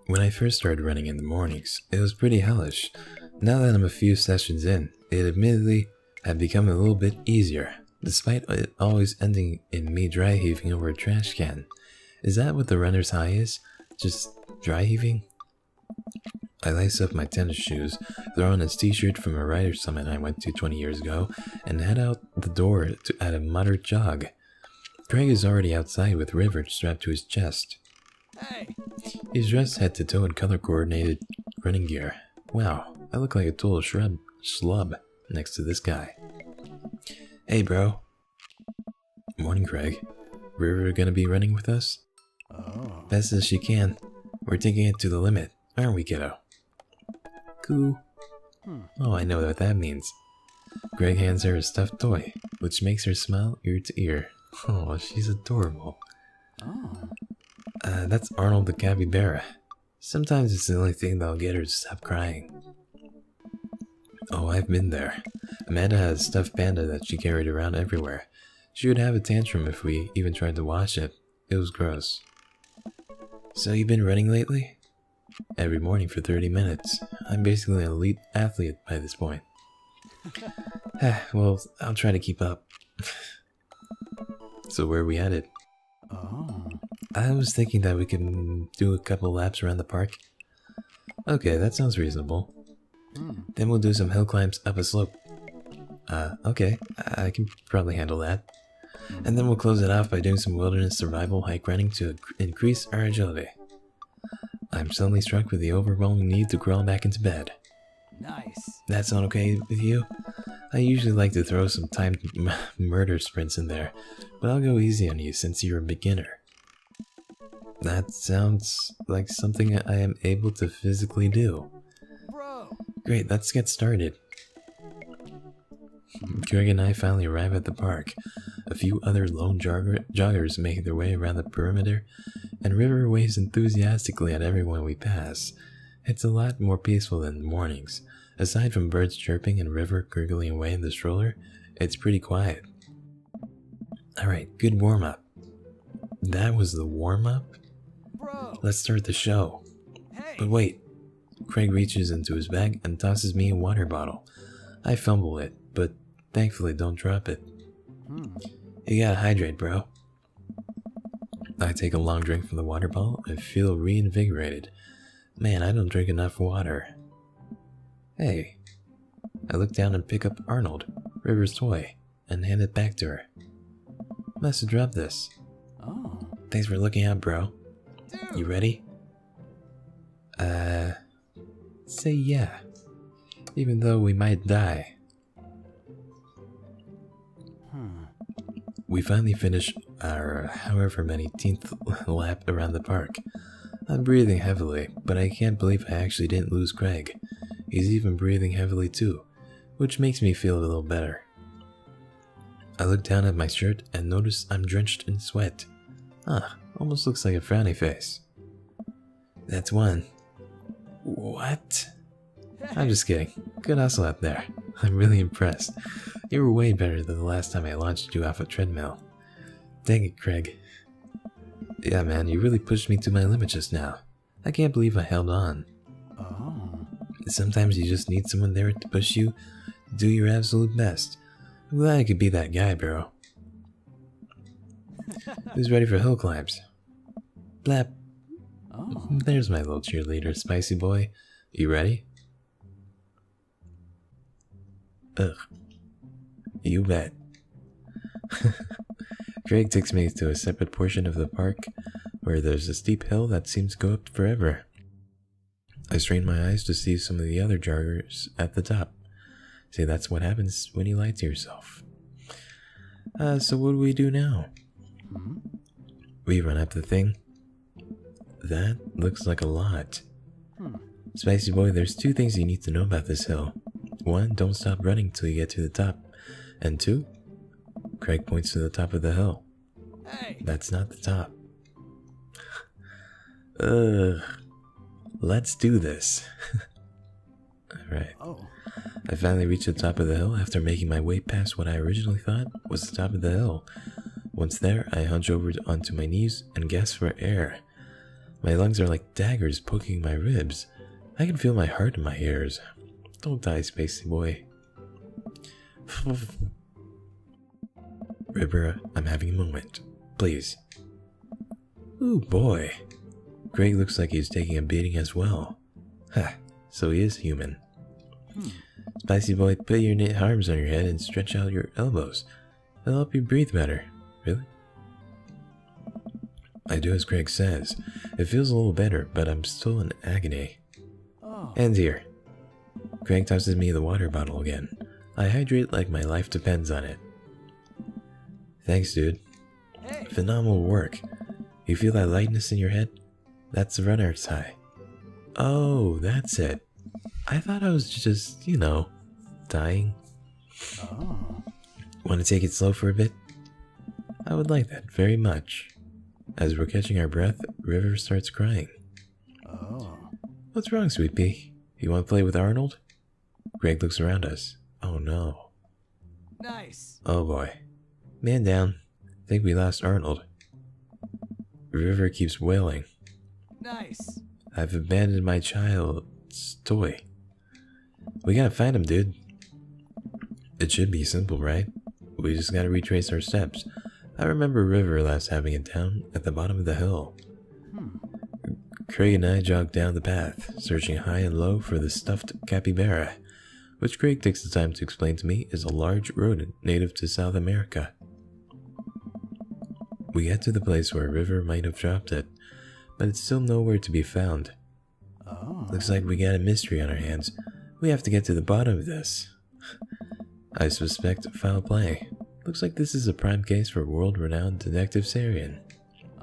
When I first started running in the mornings, it was pretty hellish. Now that I'm a few sessions in, it admittedly had become a little bit easier, despite it always ending in me dry heaving over a trash can. Is that what the runner's high is? Just dry heaving? I lace up my tennis shoes, throw on a t-shirt from a rider summit I went to 20 years ago, and head out the door at a moderate jog. Craig is already outside with River strapped to his chest. Hey! He's dressed head to toe in color-coordinated running gear. Wow, I look like a total schlub next to this guy. Hey, bro. Morning, Craig. River gonna be running with us? Oh. Best as she can. We're taking it to the limit, aren't we, kiddo? Cool. Oh, I know what that means. Greg hands her a stuffed toy, which makes her smile ear to ear. Oh, she's adorable. Oh. That's Arnold the capybara. Sometimes it's the only thing that'll get her to stop crying. Oh, I've been there. Amanda had a stuffed panda that she carried around everywhere. She would have a tantrum if we even tried to wash it. It was gross. So you've been running lately? Every morning for 30 minutes. I'm basically an elite athlete by this point. Well, I'll try to keep up. So where are we headed? Oh. I was thinking that we could do a couple laps around the park. Okay, that sounds reasonable. Then we'll do some hill climbs up a slope. Okay, I can probably handle that. And then we'll close it off by doing some wilderness survival hike running to increase our agility. I'm suddenly struck with the overwhelming need to crawl back into bed. Nice. That sound okay with you? I usually like to throw some timed murder sprints in there, but I'll go easy on you since you're a beginner. That sounds like something I am able to physically do. Bro! Great, let's get started. Greg and I finally arrive at the park. A few other lone joggers make their way around the perimeter, and River waves enthusiastically at everyone we pass. It's a lot more peaceful than the mornings. Aside from birds chirping and River gurgling away in the stroller, it's pretty quiet. Alright, good warm-up. That was the warm-up? Bro! Let's start the show. Hey! But wait. Craig reaches into his bag and tosses me a water bottle. I fumble it, but thankfully don't drop it. You gotta hydrate, bro. I take a long drink from the water bottle and feel reinvigorated. Man, I don't drink enough water. Hey. I look down and pick up Arnold, River's toy, and hand it back to her. Must have dropped this. Oh. Thanks for looking out, bro. Dude! You ready? Say yeah. Even though we might die. We finally finish our however many 10th lap around the park. I'm breathing heavily, but I can't believe I actually didn't lose Craig. He's even breathing heavily too, which makes me feel a little better. I look down at my shirt and notice I'm drenched in sweat. Almost looks like a frowny face. That's one. What? I'm just kidding. Good hustle out there. I'm really impressed. You were way better than the last time I launched you off a treadmill. Dang it, Craig. Yeah, man, you really pushed me to my limit just now. I can't believe I held on. Oh. Sometimes you just need someone there to push you, do your absolute best. I'm glad I could be that guy, bro. Who's ready for hill climbs? Blap. Oh. There's my little cheerleader, spicy boy. You ready? Ugh. You bet. Craig takes me to a separate portion of the park where there's a steep hill that seems to go up forever. I strain my eyes to see some of the other joggers at the top. See, that's what happens when you lie to yourself. So what do we do now? We run up the thing. That looks like a lot. Spicy boy, there's two things you need to know about this hill. One, don't stop running till you get to the top. And two, Craig points to the top of the hill. Hey. That's not the top. Let's do this. Alright. Oh. I finally reached the top of the hill after making my way past what I originally thought was the top of the hill. Once there, I hunch over onto my knees and gasp for air. My lungs are like daggers poking my ribs. I can feel my heart in my ears. Don't die, spacey boy. River, I'm having a moment. Please. Ooh, boy. Craig looks like he's taking a beating as well. Ha, so he is human. Spicy boy, put your knit arms on your head and stretch out your elbows. It'll help you breathe better. Really? I do as Craig says. It feels a little better, but I'm still in agony. Oh. And here. Craig tosses me the water bottle again. I hydrate like my life depends on it. Thanks, dude. Hey. Phenomenal work. You feel that lightness in your head? That's the runner's high. Oh, that's it. I thought I was just, dying. Oh. Want to take it slow for a bit? I would like that very much. As we're catching our breath, River starts crying. Oh. What's wrong, sweet pea? You want to play with Arnold? Greg looks around us. Oh no. Nice. Oh boy. Man down. Think we lost Arnold. River keeps wailing. Nice. I've abandoned my child's toy. We gotta find him, dude. It should be simple, right? We just gotta retrace our steps. I remember River last having it down at the bottom of the hill. Craig and I jogged down the path, searching high and low for the stuffed capybara, which Craig takes the time to explain to me is a large rodent native to South America. We get to the place where River might have dropped it, but it's still nowhere to be found. Oh. Looks like we got a mystery on our hands. We have to get to the bottom of this. I suspect foul play. Looks like this is a prime case for world-renowned Detective Sarian.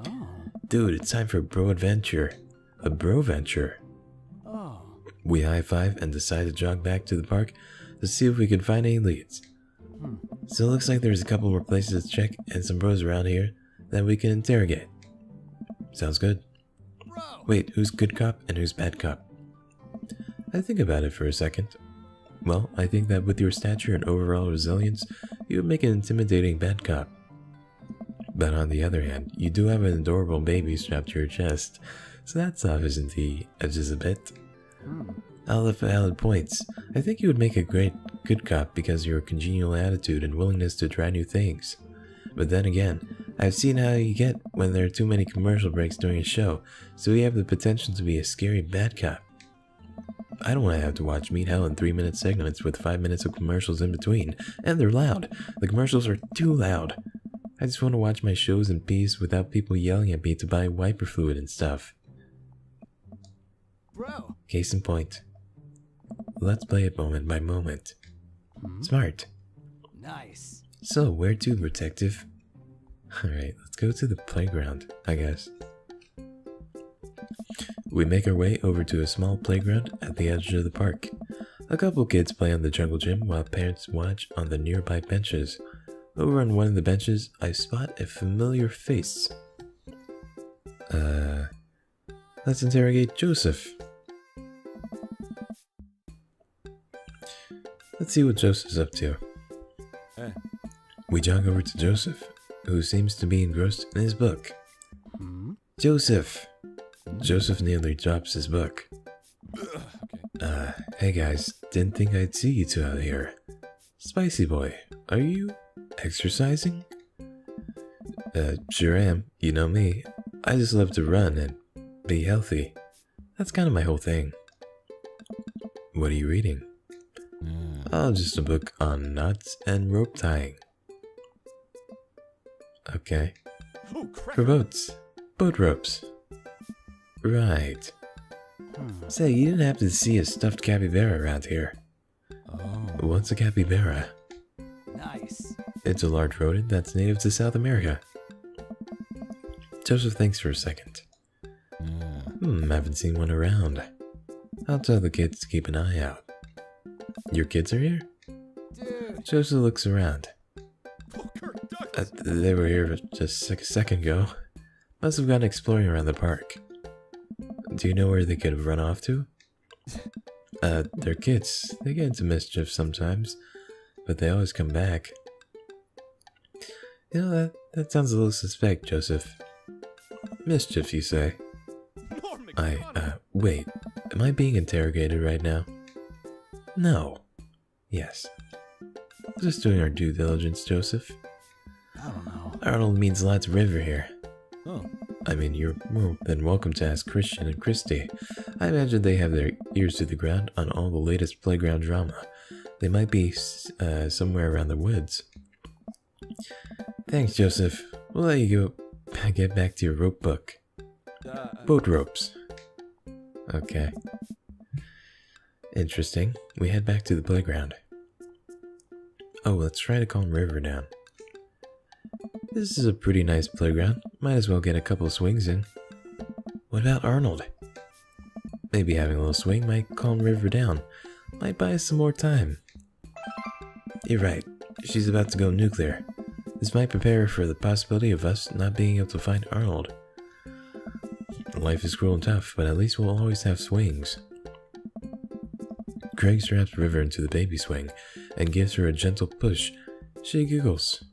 Oh. Dude, it's time for a bro adventure. A bro venture. Oh. We high-five and decide to jog back to the park to see if we can find any leads. So it looks like there's a couple more places to check and some bros around here that we can interrogate. Sounds good. Bro. Wait, who's good cop and who's bad cop? I think about it for a second. Well, I think that with your stature and overall resilience, you would make an intimidating bad cop. But on the other hand, you do have an adorable baby strapped to your chest, so that softens the edges a bit. All of valid points. I think you would make a great good cop because of your congenial attitude and willingness to try new things. But then again, I've seen how you get when there are too many commercial breaks during a show, so you have the potential to be a scary bad cop. I don't want to have to watch Meet Hell in 3-minute segments with 5 minutes of commercials in between, and they're loud. The commercials are too loud. I just want to watch my shows in peace without people yelling at me to buy wiper fluid and stuff. Bro. Case in point. Let's play it moment by moment. Smart. Nice. So, where to, detective? Alright, let's go to the playground, I guess. We make our way over to a small playground at the edge of the park. A couple kids play on the jungle gym while parents watch on the nearby benches. Over on one of the benches, I spot a familiar face. Let's interrogate Joseph. Let's see what Joseph's up to. Hey. We jog over to Joseph, who seems to be engrossed in his book. Hmm? Joseph! Joseph nearly drops his book. Okay. Hey guys, didn't think I'd see you two out here. Spicy boy, are you exercising? Sure am. You know me. I just love to run and be healthy. That's kind of my whole thing. What are you reading? Oh, just a book on knots and rope tying. Okay. Oh, crap. For boats. Boat ropes. Right. Say, you didn't happen to see a stuffed capybara around here. Oh, What's a capybara? nice. It's a large rodent that's native to South America. Joseph thinks for a second. Haven't seen one around. I'll tell the kids to keep an eye out. Your kids are here? Dude. Joseph looks around. Oh, Kirk Douglas. They were here just a second ago. Must have gone exploring around the park. Do you know where they could have run off to? They're kids. They get into mischief sometimes, but they always come back. You know, that sounds a little suspect, Joseph. Mischief, you say? Norman, Wait. Am I being interrogated right now? No. Yes. Just doing our due diligence, Joseph. I don't know. Arnold means lots of river here. Oh. I mean, you're more than welcome to ask Christian and Christy. I imagine they have their ears to the ground on all the latest playground drama. They might be somewhere around the woods. Thanks, Joseph. We'll let you go get back to your rope book. Boat ropes. Okay. Interesting. We head back to the playground. Oh, let's try to calm River down. This is a pretty nice playground. Might as well get a couple swings in. What about Arnold? Maybe having a little swing might calm River down. Might buy us some more time. You're right. She's about to go nuclear. This might prepare her for the possibility of us not being able to find Arnold. Life is cruel and tough, but at least we'll always have swings. Craig straps River into the baby swing and gives her a gentle push. She giggles.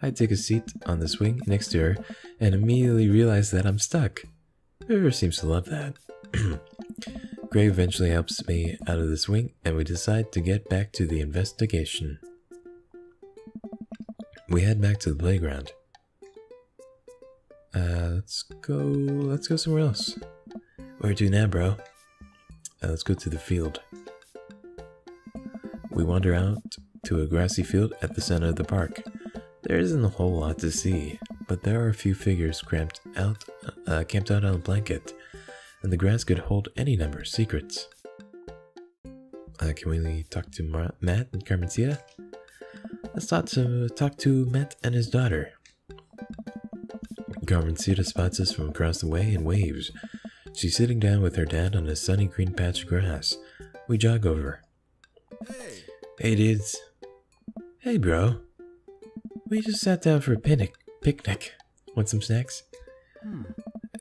I take a seat on the swing next to her and immediately realize that I'm stuck. River seems to love that. Craig eventually helps me out of the swing and we decide to get back to the investigation. We head back to the playground. Let's go somewhere else. Where to now, bro? Let's go to the field. We wander out to a grassy field at the center of the park. There isn't a whole lot to see, but there are a few figures camped out on a blanket, and the grass could hold any number of secrets. Can we talk to Matt and Carmencita? Let's talk to Matt and his daughter. Carmencita spots us from across the way and waves. She's sitting down with her dad on a sunny green patch of grass. We jog over. Hey. Hey, dudes. Hey, bro. We just sat down for a picnic. Want some snacks?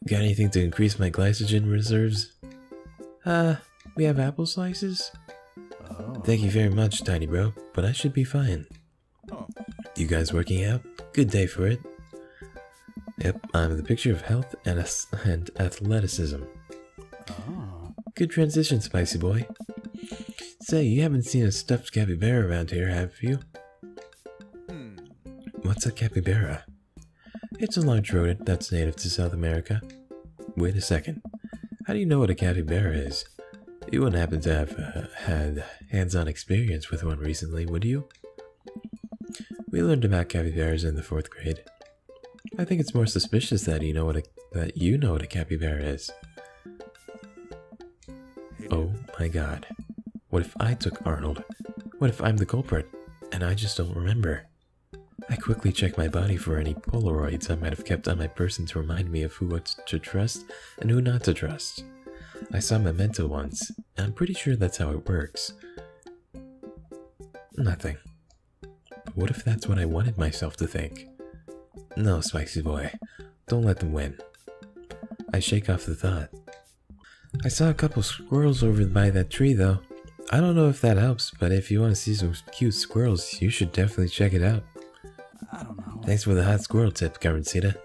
Got anything to increase my glycogen reserves? We have apple slices? Oh. Thank you very much, tiny bro, but I should be fine. Oh. You guys working out? Good day for it. Yep, I'm the picture of health and athleticism. Oh. Good transition, spicy boy. Say, you haven't seen a stuffed capybara around here, have you? What's a capybara? It's a large rodent that's native to South America. Wait a second. How do you know what a capybara is? You wouldn't happen to have had hands-on experience with one recently, would you? We learned about capybaras in the 4th grade. I think it's more suspicious that you know what a capybara is. Hey, Oh my god. What if I took Arnold? What if I'm the culprit, and I just don't remember? I quickly checked my body for any Polaroids I might have kept on my person to remind me of who what to trust and who not to trust. I saw Memento once, and I'm pretty sure that's how it works. Nothing. But what if that's what I wanted myself to think? No, Spicy Boy. Don't let them win. I shake off the thought. I saw a couple squirrels over by that tree, though. I don't know if that helps, but if you want to see some cute squirrels, you should definitely check it out. I don't know. Thanks for the hot squirrel tip, Carmencita.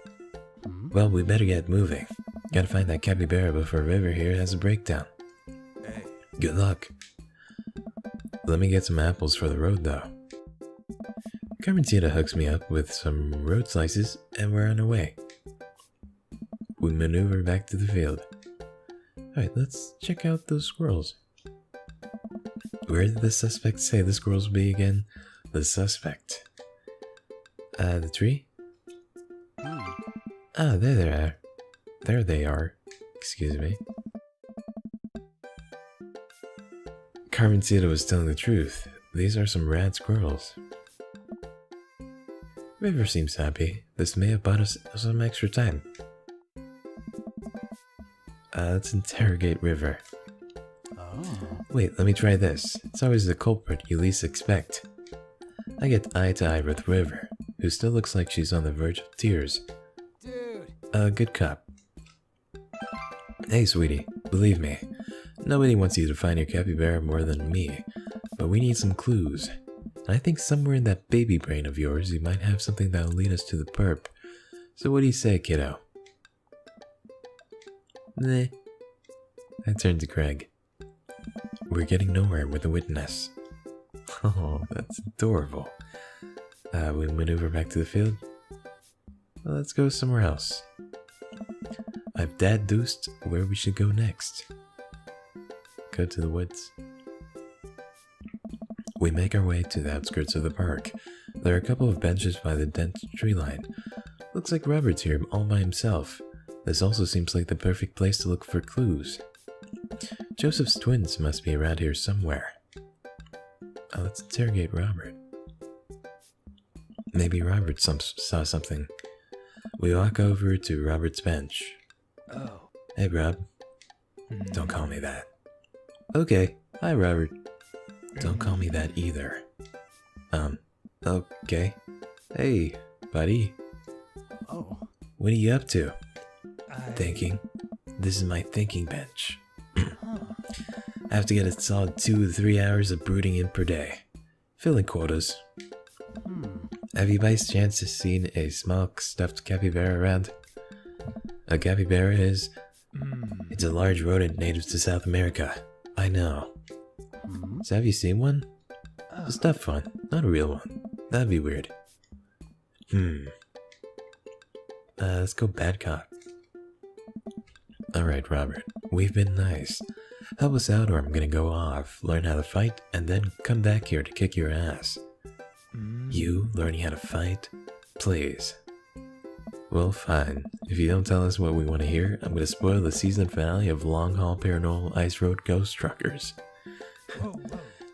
Well, we better get moving. Gotta find that capybara before River here has a breakdown. Hey. Good luck. Let me get some apples for the road, though. Carmencita hooks me up with some road slices, and we're on our way. We maneuver back to the field. Alright, let's check out those squirrels. Where did the suspect say the squirrels will be again? The suspect. The tree? Ah, there they are. There they are. Excuse me. Carmencita was telling the truth. These are some rad squirrels. River seems happy. This may have bought us some extra time. Let's interrogate River. Oh. Wait, let me try this. It's always the culprit you least expect. I get eye to eye with River, who still looks like she's on the verge of tears. Dude. Good cop. Hey, sweetie, believe me, nobody wants you to find your capybara more than me, but we need some clues. And I think somewhere in that baby brain of yours, you might have something that'll lead us to the perp. So what do you say, kiddo? Nah. I turned to Craig. We're getting nowhere with the witness. Oh, that's adorable. We maneuver back to the field. Well, let's go somewhere else. I've dad-deuced where we should go next. Go to the woods. We make our way to the outskirts of the park. There are a couple of benches by the dense tree line. Looks like Robert's here all by himself. This also seems like the perfect place to look for clues. Joseph's twins must be around here somewhere. Let's interrogate Robert. Maybe Robert saw something. We walk over to Robert's bench. Oh. Hey, Rob. Don't call me that. Okay. Hi, Robert. Don't call me that either. Okay. Hey, buddy. Oh. What are you up to? I... Thinking. This is my thinking bench. I have to get a solid 2 to 3 hours of brooding in per day. Filling quotas. Have you by chance seen a small stuffed capybara around? A capybara is... It's a large rodent native to South America. I know. So have you seen one? A stuffed one, not a real one. That'd be weird. Let's go bad cop. Alright, Robert. We've been nice. Help us out or I'm gonna go off, learn how to fight, and then come back here to kick your ass. You learning how to fight? Please. Well, fine. If you don't tell us what we want to hear, I'm gonna spoil the season finale of Long Haul Paranormal Ice Road Ghost Truckers.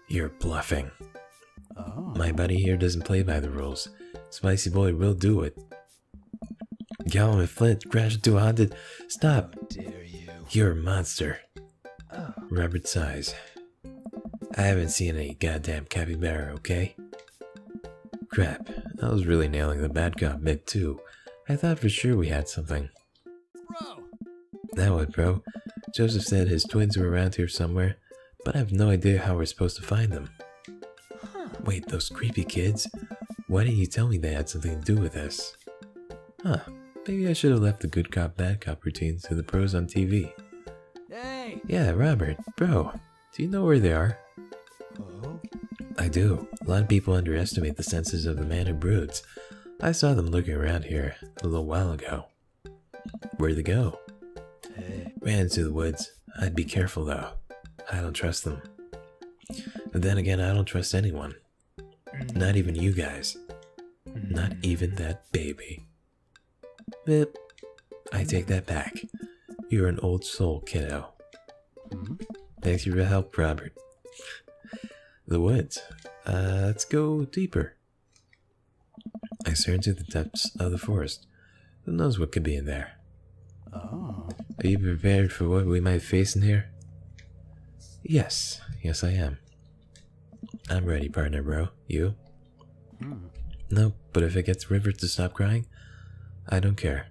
You're bluffing. Oh. My buddy here doesn't play by the rules. Spicy Boy will do it. Gallon and Flint crash into a haunted... Stop! How dare you? You're a monster. Oh. Robert sighs. I haven't seen any goddamn capybara, okay? Crap, I was really nailing the bad cop bit too. I thought for sure we had something. Bro. Now what, bro? Joseph said his twins were around here somewhere, but I have no idea how we're supposed to find them. Wait, those creepy kids? Why didn't you tell me they had something to do with this? Huh, maybe I should have left the good cop, bad cop routines to the pros on TV. Hey. Yeah, Robert, bro, do you know where they are? Oh. I do. A lot of people underestimate the senses of the man who broods. I saw them looking around here a little while ago. Where'd they go? Hey. Ran into the woods. I'd be careful though. I don't trust them. But then again, I don't trust anyone. Not even you guys. Not even that baby. Bip. I take that back. You're an old soul, kiddo. Thanks for your help, Robert. The woods. Let's go deeper. I stare into the depths of the forest. Who knows what could be in there? Oh. Are you prepared for what we might face in here? Yes, I am. I'm ready, partner, bro. You? No, but if it gets River to stop crying, I don't care.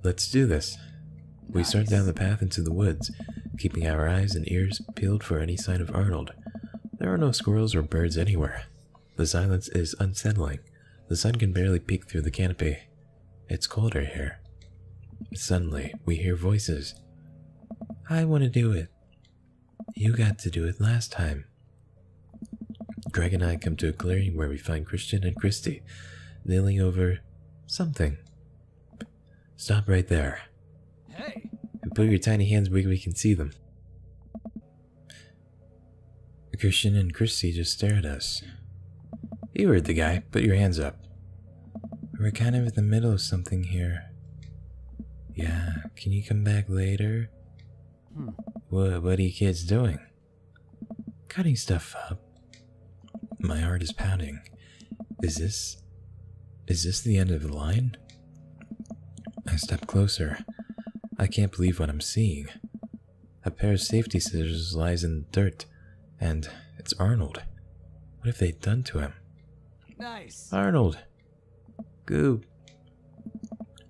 Let's do this. We start down the path into the woods, keeping our eyes and ears peeled for any sign of Arnold. There are no squirrels or birds anywhere. The silence is unsettling. The sun can barely peek through the canopy. It's colder here. Suddenly, we hear voices. I want to do it. You got to do it last time. Greg and I come to a clearing where we find Christian and Christy kneeling over something. Stop right there. Hey. And put your tiny hands where we can see them. Christian and Christy just stare at us. You heard the guy. Put your hands up. We're kind of in the middle of something here. Yeah, can you come back later? What are you kids doing? Cutting stuff up. My heart is pounding. Is this the end of the line? I step closer. I can't believe what I'm seeing. A pair of safety scissors lies in the dirt, and it's Arnold. What have they done to him? Nice. Arnold! Goop!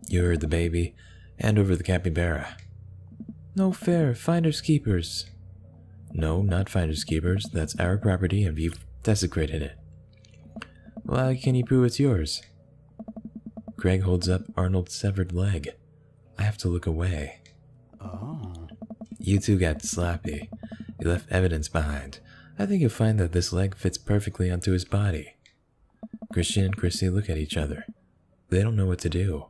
You heard the baby. Hand over the capybara. No fair, finders keepers. No, not finders keepers. That's our property and you've desecrated it. Why can you prove it's yours? Greg holds up Arnold's severed leg. I have to look away. Oh. You two got sloppy. You left evidence behind. I think you'll find that this leg fits perfectly onto his body. Christian and Christy look at each other. They don't know what to do.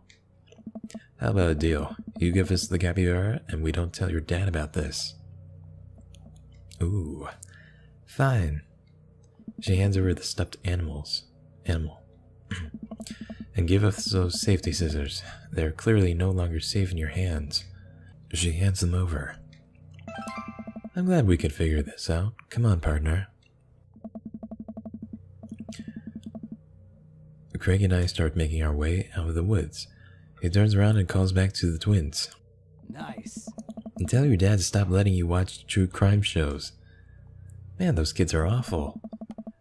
How about a deal? You give us the capybara and we don't tell your dad about this. Ooh. Fine. She hands over the stuffed animal. And give us those safety scissors. They're clearly no longer safe in your hands. She hands them over. I'm glad we could figure this out. Come on, partner. Craig and I start making our way out of the woods. He turns around and calls back to the twins. Nice. And tell your dad to stop letting you watch true crime shows. Man, those kids are awful.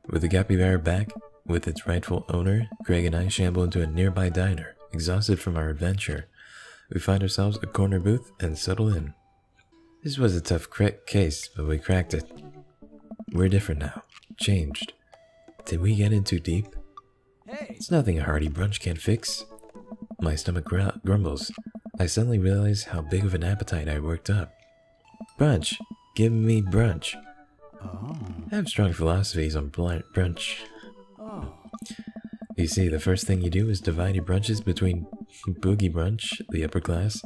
With the capybara back with its rightful owner, Greg and I shamble into a nearby diner, exhausted from our adventure. We find ourselves a corner booth and settle in. This was a tough case, but we cracked it. We're different now. Changed. Did we get in too deep? Hey. It's nothing a hearty brunch can't fix. My stomach grumbles. I suddenly realize how big of an appetite I worked up. Brunch. Give me brunch. Oh. I have strong philosophies on brunch. Oh. You see, the first thing you do is divide your brunches between boogie brunch, the upper class.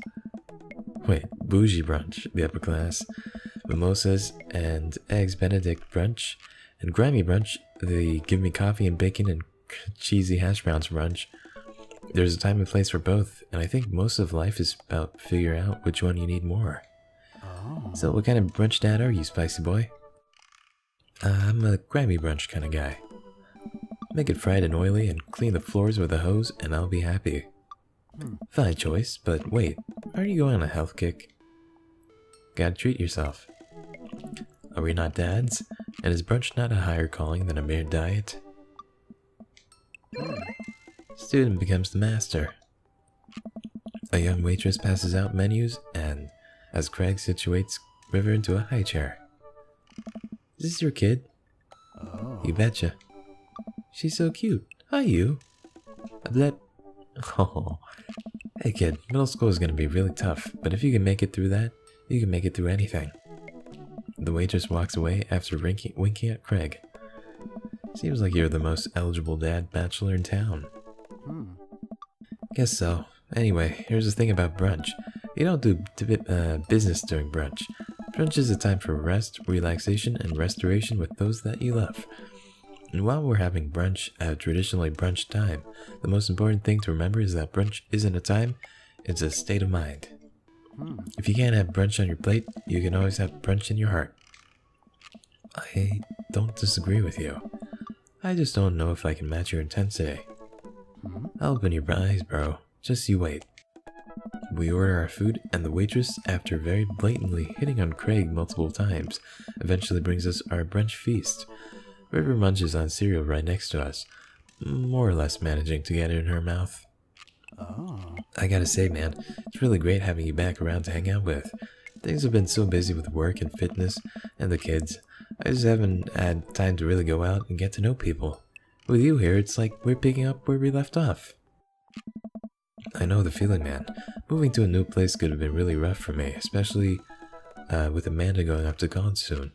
Wait, bougie brunch, the upper class. Mimosas and eggs benedict brunch. And grimy brunch, the give me coffee and bacon and cheesy hash browns brunch. There's a time and place for both, and I think most of life is about figuring out which one you need more. Oh. So what kind of brunch dad are you, spicy boy? I'm a grimy brunch kind of guy. Make it fried and oily and clean the floors with a hose and I'll be happy. Fine choice, but wait, aren't you going on a health kick? Gotta treat yourself. Are we not dads? And is brunch not a higher calling than a mere diet? Student becomes the master. A young waitress passes out menus and, as Craig situates River into a high chair. Is this your kid? Oh. You betcha. She's so cute. Hi, you. Oh. Hey kid, middle school is gonna be really tough, but if you can make it through that, you can make it through anything. The waitress walks away after winking at Craig. Seems like you're the most eligible dad bachelor in town. Guess so. Anyway, here's the thing about brunch. You don't do business during brunch. Brunch is a time for rest, relaxation, and restoration with those that you love. And while we're having brunch at traditionally brunch time, the most important thing to remember is that brunch isn't a time, it's a state of mind. If you can't have brunch on your plate, you can always have brunch in your heart. I don't disagree with you. I just don't know if I can match your intensity. I'll open your eyes, bro. Just you wait. We order our food, and the waitress, after very blatantly hitting on Craig multiple times, eventually brings us our brunch feast. River munches on cereal right next to us, more or less managing to get it in her mouth. Oh. I gotta say, man, it's really great having you back around to hang out with. Things have been so busy with work and fitness and the kids. I just haven't had time to really go out and get to know people. With you here, it's like we're picking up where we left off. I know the feeling, man. Moving to a new place could have been really rough for me, especially with Amanda going up to college soon.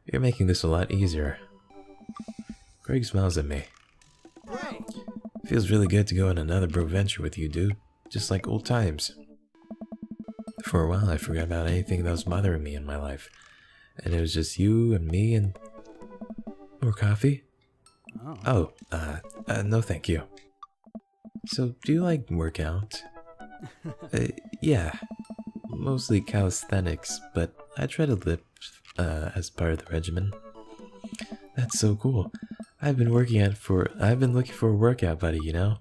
You're making this a lot easier. Craig smiles at me. Great. Feels really good to go on another bro venture with you, dude. Just like old times. For a while, I forgot about anything that was bothering me in my life. And it was just you and me and... More coffee? Oh. No thank you. So, do you like workout? Yeah. Mostly calisthenics, but I try to lift as part of the regimen. That's so cool. I've been looking for a workout buddy, you know?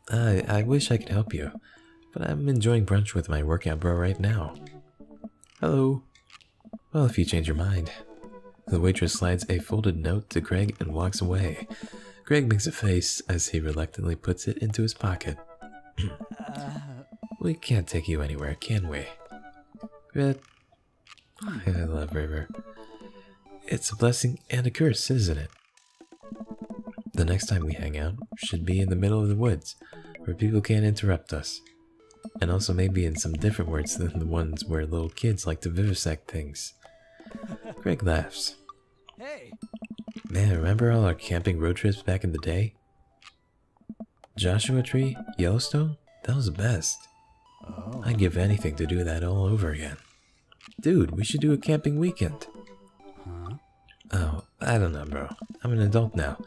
I wish I could help you, but I'm enjoying brunch with my workout bro right now. Hello. Well, if you change your mind. The waitress slides a folded note to Craig and walks away. Craig makes a face as he reluctantly puts it into his pocket. We can't take you anywhere, can we? But I love River. It's a blessing and a curse, isn't it? The next time we hang out should be in the middle of the woods, where people can't interrupt us. And also maybe in some different words than the ones where little kids like to vivisect things. Craig laughs. Hey. Man, remember all our camping road trips back in the day? Joshua Tree? Yellowstone? That was the best. Oh. I'd give anything to do that all over again. Dude, we should do a camping weekend. Huh? Oh, I don't know, bro. I'm an adult now.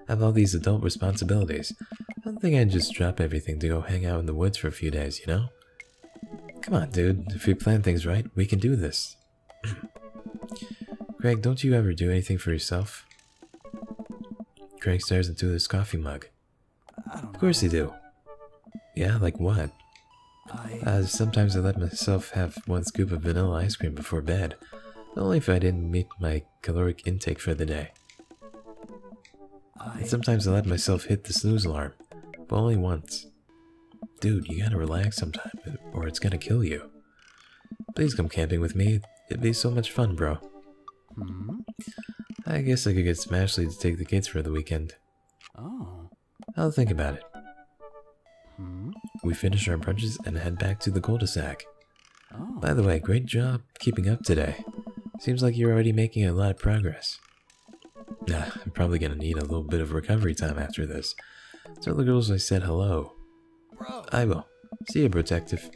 I have all these adult responsibilities. I don't think I'd just drop everything to go hang out in the woods for a few days, you know? Come on, dude. If we plan things right, we can do this. Craig, don't you ever do anything for yourself? Craig stares into his coffee mug. I don't know. Of course you do. Yeah, like what? Sometimes I let myself have one scoop of vanilla ice cream before bed. Only if I didn't meet my caloric intake for the day. And sometimes I let myself hit the snooze alarm, but only once. Dude, you gotta relax sometime, or it's gonna kill you. Please come camping with me. It'd be so much fun, bro. I guess I could get Smashley to take the kids for the weekend. Oh. I'll think about it. We finish our brunches and head back to the cul-de-sac. Oh. By the way, great job keeping up today. Seems like you're already making a lot of progress. I'm probably gonna need a little bit of recovery time after this. Tell the girls I said hello. Bro. I will. See you, Protective.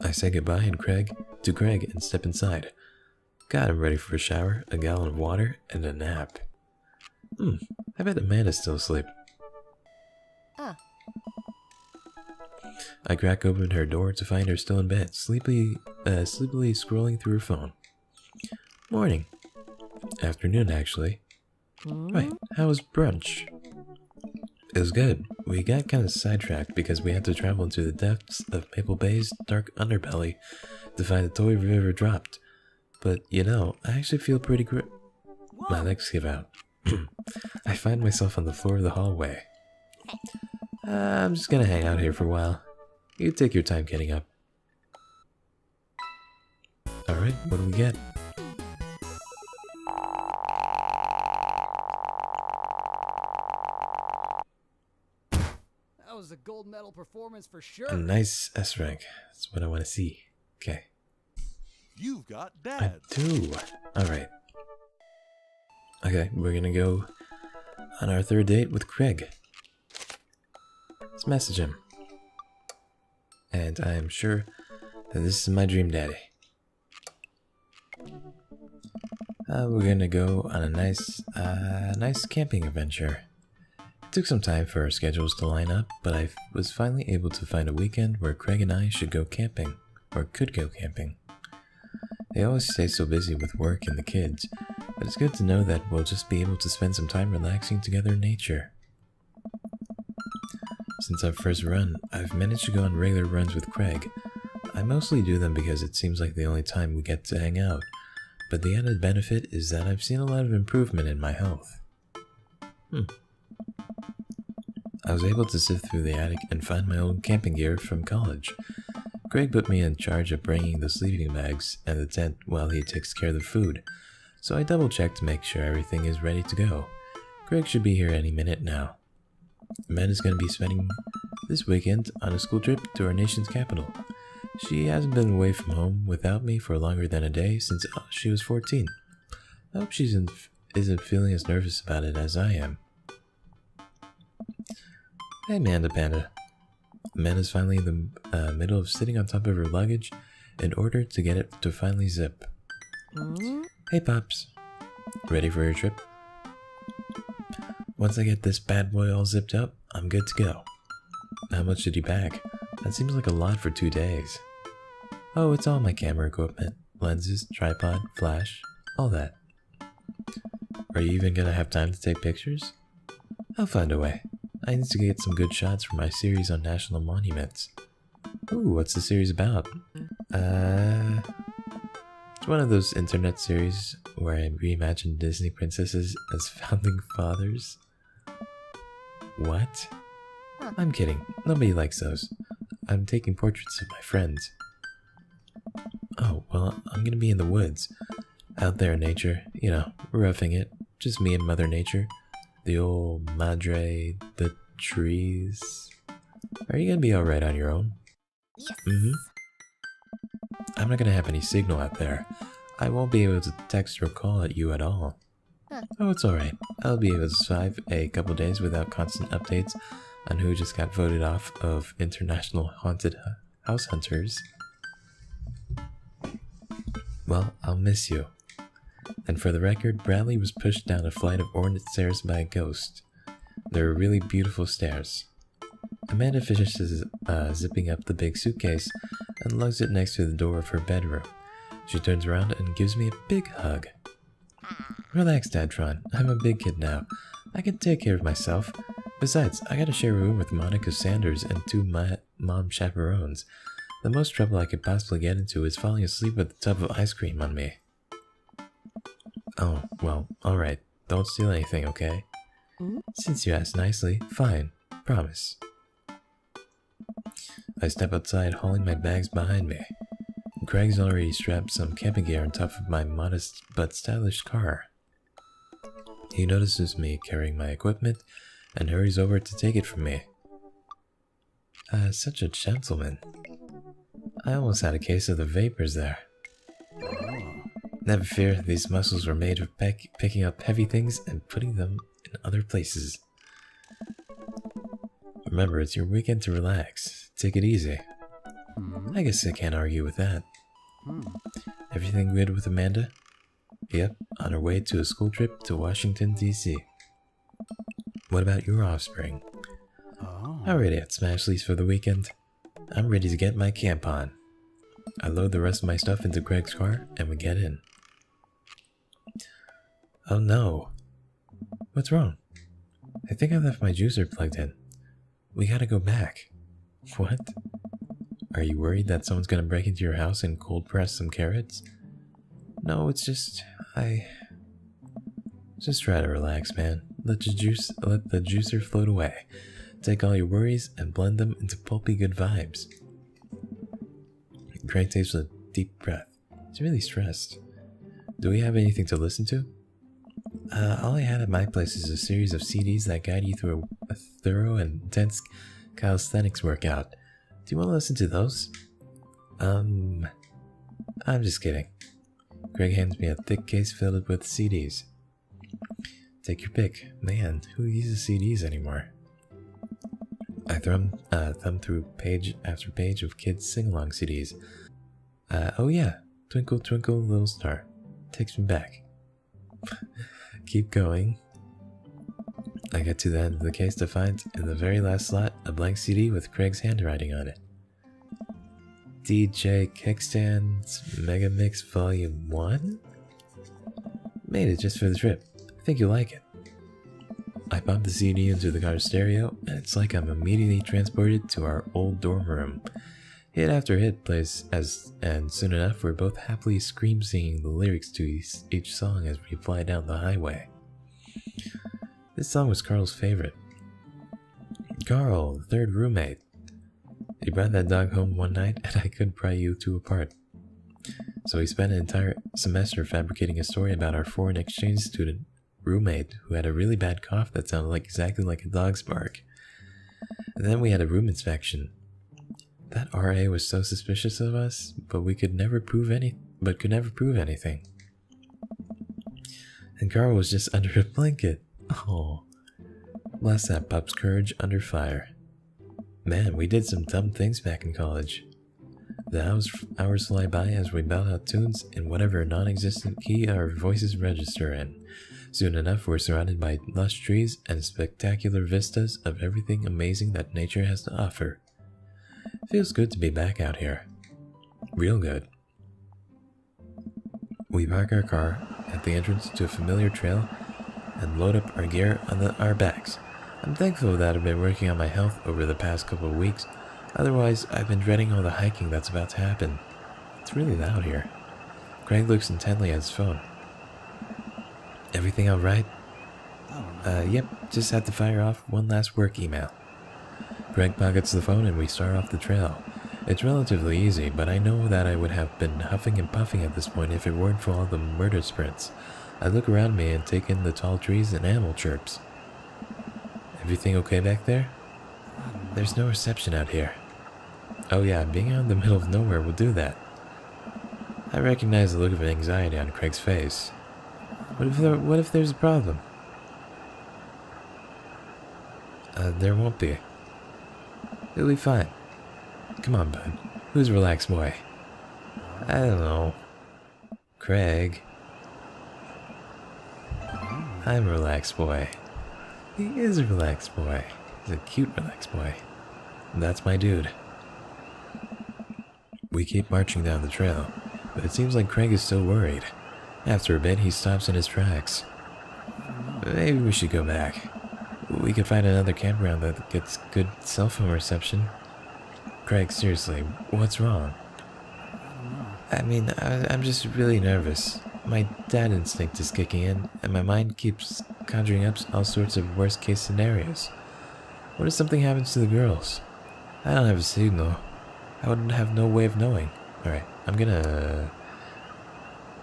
I say goodbye to Craig and step inside. God, I'm ready for a shower, a gallon of water, and a nap. I bet Amanda's still asleep. I crack open her door to find her still in bed, sleepily scrolling through her phone. Morning. Afternoon, actually. Right, how was brunch? It was good. We got kind of sidetracked because we had to travel into the depths of Maple Bay's dark underbelly to find the toy River dropped. But, you know, I actually feel pretty great. My legs give out. I find myself on the floor of the hallway. I'm just gonna hang out here for a while. You take your time getting up. Alright, what do we get? That was a gold medal performance for sure. A nice S rank. That's what I want to see. Okay. You've got I dads. do. Alright. Okay, we're gonna go on our third date with Craig. Let's message him. And I am sure that this is my dream daddy. We're gonna go on a nice camping adventure. It took some time for our schedules to line up, but I was finally able to find a weekend where Craig and I should go camping, or could go camping. They always stay so busy with work and the kids, but it's good to know that we'll just be able to spend some time relaxing together in nature. Since our first run, I've managed to go on regular runs with Craig. I mostly do them because it seems like the only time we get to hang out, but the added benefit is that I've seen a lot of improvement in my health. I was able to sift through the attic and find my old camping gear from college. Craig put me in charge of bringing the sleeping bags and the tent while he takes care of the food, so I double-checked to make sure everything is ready to go. Craig should be here any minute now. Amanda's going to be spending this weekend on a school trip to our nation's capital. She hasn't been away from home without me for longer than a day since she was 14. I hope she isn't feeling as nervous about it as I am. Hey, Amanda Panda. Amanda's finally in the middle of sitting on top of her luggage in order to get it to finally zip. Hey, Pops. Ready for your trip? Once I get this bad boy all zipped up, I'm good to go. How much did you pack? That seems like a lot for 2 days. Oh, it's all my camera equipment. Lenses, tripod, flash, all that. Are you even gonna have time to take pictures? I'll find a way. I need to get some good shots for my series on national monuments. Ooh, what's the series about? It's one of those internet series where I reimagine Disney princesses as founding fathers. What? I'm kidding. Nobody likes those. I'm taking portraits of my friends. Oh, well, I'm gonna be in the woods. Out there in nature, you know, roughing it. Just me and Mother Nature. The old madre, the trees. Are you gonna be alright on your own? Yes. I'm not gonna have any signal out there. I won't be able to text or call at you at all. Oh, it's alright. I'll be able to survive a couple days without constant updates on who just got voted off of International Haunted House Hunters. Well, I'll miss you. And for the record, Bradley was pushed down a flight of ornate stairs by a ghost. They were really beautiful stairs. Amanda finishes zipping up the big suitcase and lugs it next to the door of her bedroom. She turns around and gives me a big hug. Relax, Dadtron. I'm a big kid now. I can take care of myself. Besides, I gotta share a room with Monica Sanders and 2 mom chaperones. The most trouble I could possibly get into is falling asleep with a tub of ice cream on me. Oh, well, alright. Don't steal anything, okay? Since you asked nicely, fine. Promise. I step outside, hauling my bags behind me. Craig's already strapped some camping gear on top of my modest but stylish car. He notices me carrying my equipment and hurries over to take it from me. Such a gentleman. I almost had a case of the vapors there. Never fear, these muscles were made of picking up heavy things and putting them in other places. Remember, it's your weekend to relax. Take it easy. I guess I can't argue with that. Everything good with Amanda? Yep, on her way to a school trip to Washington, D.C. What about your offspring? Already at Smashley's for the weekend. I'm ready to get my camp on. I load the rest of my stuff into Craig's car and we get in. Oh no. What's wrong? I think I left my juicer plugged in. We gotta go back. What? Are you worried that someone's gonna break into your house and cold press some carrots? No, it's just... Just try to relax, man. Let the juicer float away. Take all your worries and blend them into pulpy good vibes. Craig takes a deep breath. He's really stressed. Do we have anything to listen to? All I had at my place is a series of CDs that guide you through a thorough and intense calisthenics workout. Do you want to listen to those? I'm just kidding. Craig hands me a thick case filled with CDs. Take your pick. Man, who uses CDs anymore? I thumb through page after page of kids' sing-along CDs. Oh yeah, Twinkle Twinkle Little Star. Takes me back. Keep going. I get to the end of the case to find, in the very last slot, a blank CD with Craig's handwriting on it. DJ Kickstand's Mega Mix Volume 1? Made it just for the trip. I think you'll like it. I pop the CD into the car stereo, and it's like I'm immediately transported to our old dorm room. Hit after hit plays, and soon enough we're both happily scream singing the lyrics to each song as we fly down the highway. This song was Carl's favorite. Carl, the third roommate. He brought that dog home one night and I couldn't pry you two apart. So he spent an entire semester fabricating a story about our foreign exchange student roommate who had a really bad cough that sounded exactly like a dog's bark. And then we had a room inspection. That RA was so suspicious of us, but could never prove anything. And Carl was just under a blanket. Oh, bless that pup's courage under fire. Man, we did some dumb things back in college. The hours fly by as we belt out tunes in whatever non-existent key our voices register in. Soon enough, we're surrounded by lush trees and spectacular vistas of everything amazing that nature has to offer. Feels good to be back out here. Real good. We park our car at the entrance to a familiar trail and load up our gear on our backs. I'm thankful that I've been working on my health over the past couple of weeks. Otherwise, I've been dreading all the hiking that's about to happen. It's really loud here. Craig looks intently at his phone. Everything alright? Yep, just had to fire off one last work email. Craig pockets the phone and we start off the trail. It's relatively easy, but I know that I would have been huffing and puffing at this point if it weren't for all the murder sprints. I look around me and take in the tall trees and animal chirps. Everything okay back there? There's no reception out here. Oh yeah, being out in the middle of nowhere will do that. I recognize the look of anxiety on Craig's face. What if there's a problem? There won't be. It'll be fine. Come on, bud. Who's a relaxed boy? I don't know. Craig. I'm a relaxed boy. He is a relaxed boy. He's a cute relaxed boy. And that's my dude. We keep marching down the trail, but it seems like Craig is still worried. After a bit, he stops in his tracks. Maybe we should go back. We could find another campground that gets good cell phone reception. Craig, seriously, what's wrong? I mean, I'm just really nervous. My dad instinct is kicking in, and my mind keeps conjuring up all sorts of worst-case scenarios. What if something happens to the girls? I don't have a signal. I wouldn't have no way of knowing. Alright, I'm gonna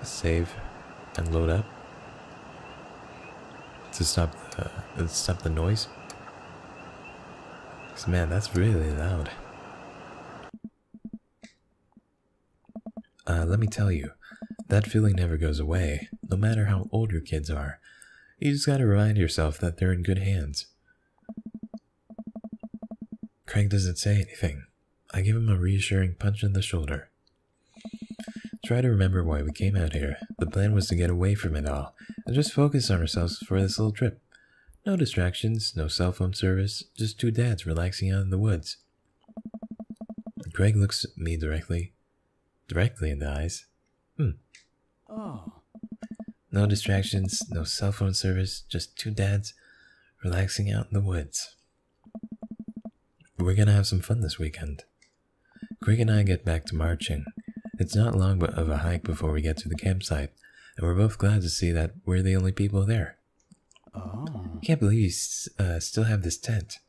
save and load up to stop the noise. 'Cause man, that's really loud. Let me tell you, that feeling never goes away, no matter how old your kids are. You just gotta remind yourself that they're in good hands. Craig doesn't say anything. I give him a reassuring punch in the shoulder. Try to remember why we came out here. The plan was to get away from it all, and just focus on ourselves for this little trip. No distractions, no cell phone service, just two dads relaxing out in the woods. Craig looks at me directly in the eyes. Oh. No distractions, no cell phone service, just two dads relaxing out in the woods. We're gonna have some fun this weekend. Craig and I get back to marching. It's not long of a hike before we get to the campsite, and we're both glad to see that we're the only people there. Oh. Can't believe you still have this tent.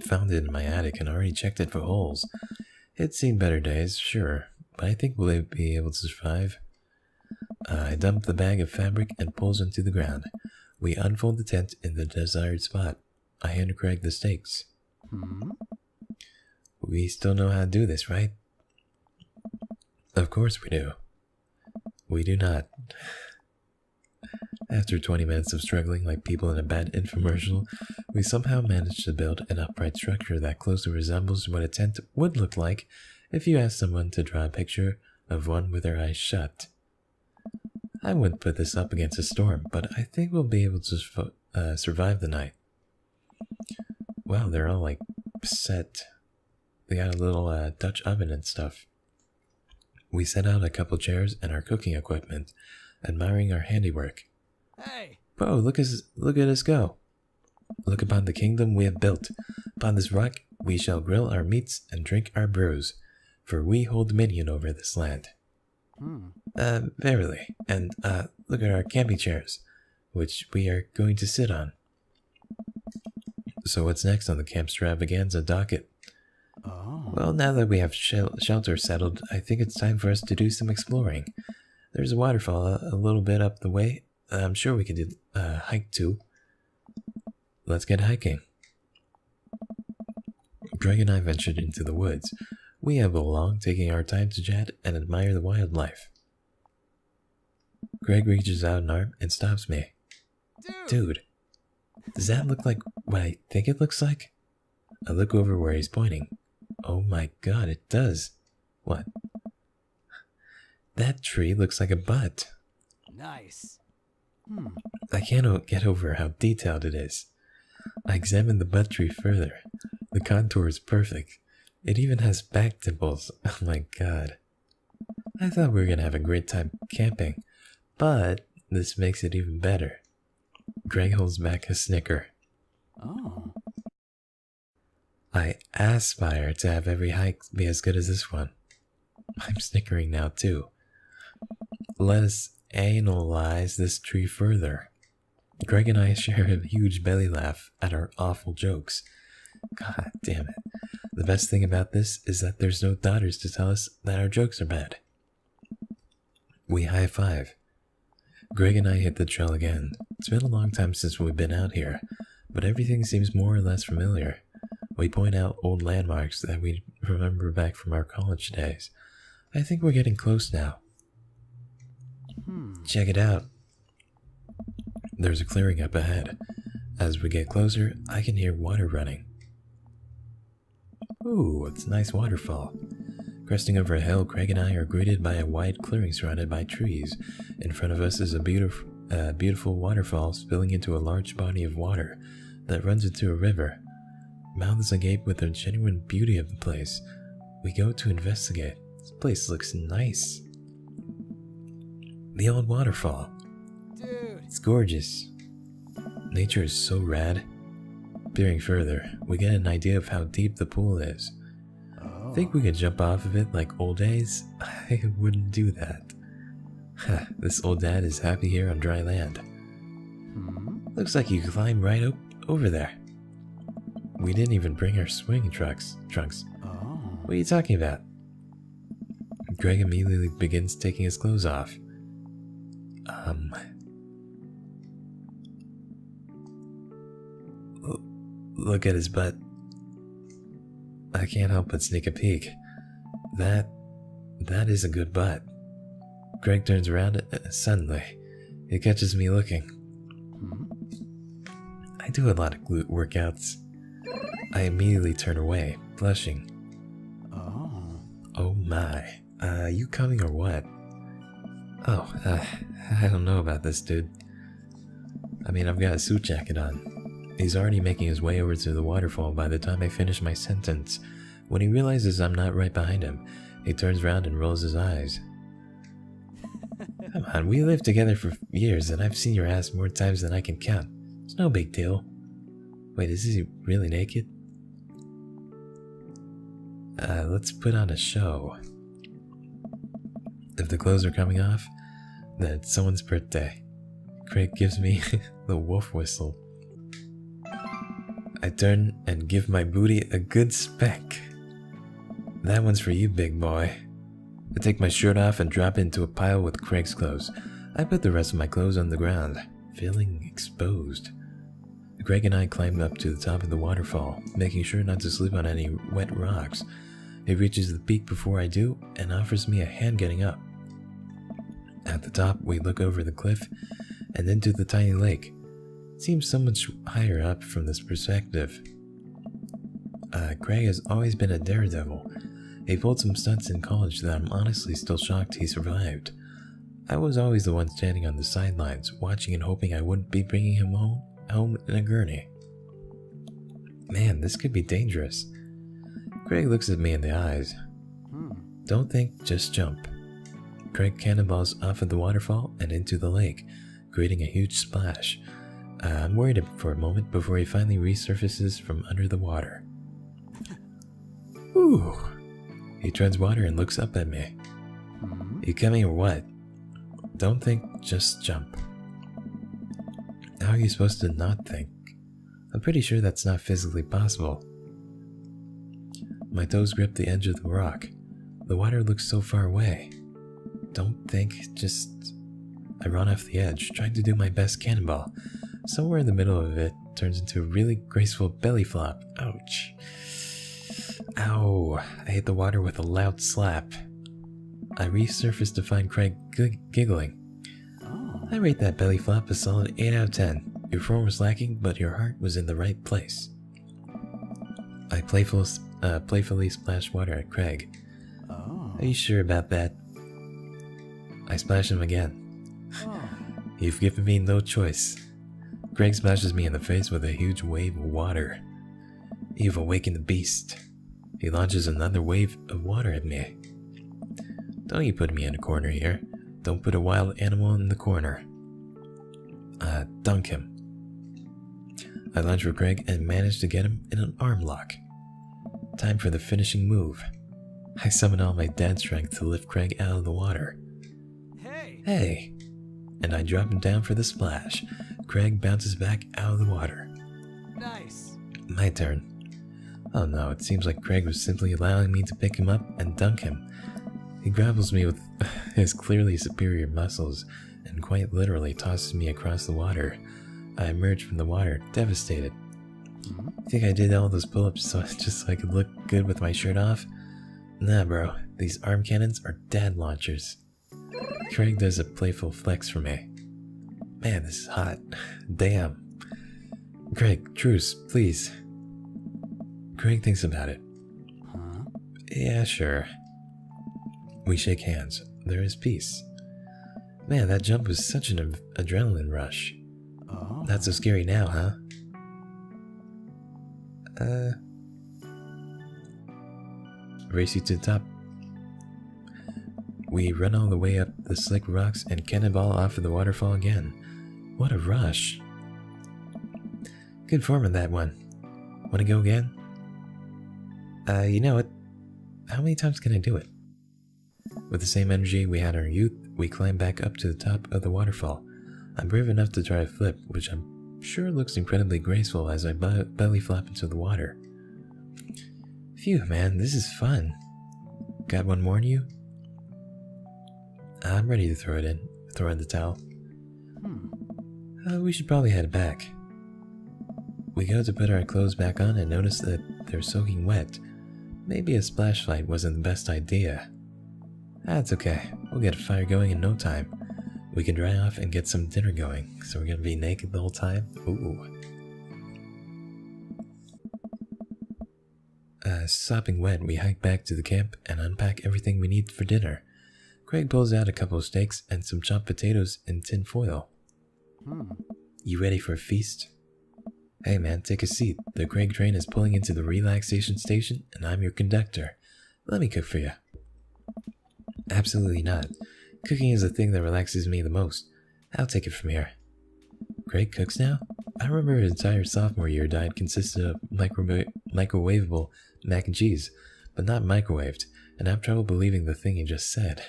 Found it in my attic and already checked it for holes. It's seen better days, sure, but I think we'll be able to survive. I dump the bag of fabric and pulls into the ground. We unfold the tent in the desired spot. I hand Craig the stakes. We still know how to do this, right? Of course we do. We do not. After 20 minutes of struggling like people in a bad infomercial, we somehow managed to build an upright structure that closely resembles what a tent would look like if you asked someone to draw a picture of one with their eyes shut. I wouldn't put this up against a storm, but I think we'll be able to survive the night. Wow, they're all like set. They got a little Dutch oven and stuff. We set out a couple chairs and our cooking equipment, admiring our handiwork. Hey, Whoa, look at us go. Look upon the kingdom we have built. Upon this rock we shall grill our meats and drink our brews, for we hold dominion over this land. Verily. And, look at our camping chairs, which we are going to sit on. So what's next on the camp extravaganza docket? Oh. Well, now that we have shelter settled, I think it's time for us to do some exploring. There's a waterfall a little bit up the way. I'm sure we can do a hike too. Let's get hiking. Greg and I ventured into the woods. We ambled along, taking our time to chat and admire the wildlife. Greg reaches out an arm and stops me. Dude, does that look like what I think it looks like? I look over where he's pointing. Oh my god, it does. What? That tree looks like a butt. Nice. I can't get over how detailed it is. I examined the butt tree further. The contour is perfect. It even has back dimples. Oh my god. I thought we were gonna have a great time camping, but this makes it even better. Greg holds back a snicker. Oh. I aspire to have every hike be as good as this one. I'm snickering now too. Let us analyze this tree further. Greg and I share a huge belly laugh at our awful jokes. God damn it. The best thing about this is that there's no daughters to tell us that our jokes are bad. We high five. Greg and I hit the trail again. It's been a long time since we've been out here, but everything seems more or less familiar. We point out old landmarks that we remember back from our college days. I think we're getting close now. Check it out. There's a clearing up ahead. As we get closer, I can hear water running. Ooh, it's a nice waterfall. Cresting over a hill, Craig and I are greeted by a wide clearing surrounded by trees. In front of us is a beautiful waterfall spilling into a large body of water that runs into a river. Mouths agape with the genuine beauty of the place. We go to investigate. This place looks nice. The old waterfall. Dude. It's gorgeous. Nature is so rad. Peering further, we get an idea of how deep the pool is. Oh. Think we could jump off of it like old days? I wouldn't do that. This old dad is happy here on dry land. Looks like you climb right over there. We didn't even bring our swing trunks. Oh. What are you talking about? Greg immediately begins taking his clothes off. Look at his butt. I can't help but sneak a peek. That is a good butt. Greg turns around suddenly. It catches me looking. I do a lot of glute workouts. I immediately turn away, blushing. Oh. Oh my. You coming or what? Oh, I don't know about this, dude. I mean, I've got a suit jacket on. He's already making his way over to the waterfall by the time I finish my sentence. When he realizes I'm not right behind him, he turns around and rolls his eyes. Come on, we lived together for years and I've seen your ass more times than I can count. It's no big deal. Wait, is he really naked? Let's put on a show. If the clothes are coming off, then it's someone's birthday. Craig gives me the wolf whistle. I turn and give my booty a good speck. That one's for you, big boy. I take my shirt off and drop it into a pile with Craig's clothes. I put the rest of my clothes on the ground, feeling exposed. Greg and I climb up to the top of the waterfall, making sure not to slip on any wet rocks. He reaches the peak before I do and offers me a hand getting up. At the top, we look over the cliff and into the tiny lake. It seems so much higher up from this perspective. Craig has always been a daredevil. He pulled some stunts in college that I'm honestly still shocked he survived. I was always the one standing on the sidelines, watching and hoping I wouldn't be bringing him home in a gurney. Man, this could be dangerous. Craig looks at me in the eyes. Don't think, just jump. Craig cannonballs off of the waterfall and into the lake. creating a huge splash. I'm worried for a moment before he finally resurfaces from under the water. Ooh! He treads water and looks up at me. You coming or what? Don't think, just jump. How are you supposed to not think? I'm pretty sure that's not physically possible. My toes grip the edge of the rock. The water looks so far away. Don't think, just... I run off the edge, trying to do my best cannonball. Somewhere in the middle of it turns into a really graceful belly flop. Ouch. Ow. I hit the water with a loud slap. I resurfaced to find Craig giggling. I rate that belly flop a solid 8 out of 10. Your form was lacking, but your heart was in the right place. I playfully splashed water at Craig. Are you sure about that? I splash him again. You've given me no choice. Craig splashes me in the face with a huge wave of water. You've awakened the beast. He launches another wave of water at me. Don't you put me in a corner here. Don't put a wild animal in the corner. Dunk him. I lunge for Craig and manage to get him in an arm lock. Time for the finishing move. I summon all my dad strength to lift Craig out of the water. Hey! And I drop him down for the splash. Craig bounces back out of the water. Nice. My turn. Oh no, it seems like Craig was simply allowing me to pick him up and dunk him. He grapples me with his clearly superior muscles and quite literally tosses me across the water. I emerge from the water, devastated. Think I did all those pull-ups just so I could look good with my shirt off? Nah bro, these arm cannons are dad launchers. Craig does a playful flex for me. Man, this is hot. Damn. Craig, truce, please. Craig thinks about it. Yeah, sure. We shake hands. There is peace. Man, that jump was such an adrenaline rush. Not so scary now, huh? Race you to the top. We run all the way up the slick rocks and cannonball off of the waterfall again. What a rush. Good form on that one. Wanna go again? You know what? How many times can I do it? With the same energy we had in our youth, we climb back up to the top of the waterfall. I'm brave enough to try a flip, which I'm sure looks incredibly graceful as I belly flop into the water. Phew, man, this is fun. Got one more in you? I'm ready to throw in the towel. We should probably head back. We go to put our clothes back on and notice that they're soaking wet. Maybe a splash fight wasn't the best idea. That's okay, we'll get a fire going in no time. We can dry off and get some dinner going, so we're gonna be naked the whole time? Ooh. Sopping wet, we hike back to the camp and unpack everything we need for dinner. Craig pulls out a couple of steaks and some chopped potatoes in tin foil. You ready for a feast? Hey man, take a seat. The Craig train is pulling into the relaxation station and I'm your conductor. Let me cook for you. Absolutely not. Cooking is the thing that relaxes me the most. I'll take it from here. Craig cooks now? I remember his entire sophomore year diet consisted of microwavable mac and cheese, but not microwaved, and I have trouble believing the thing he just said.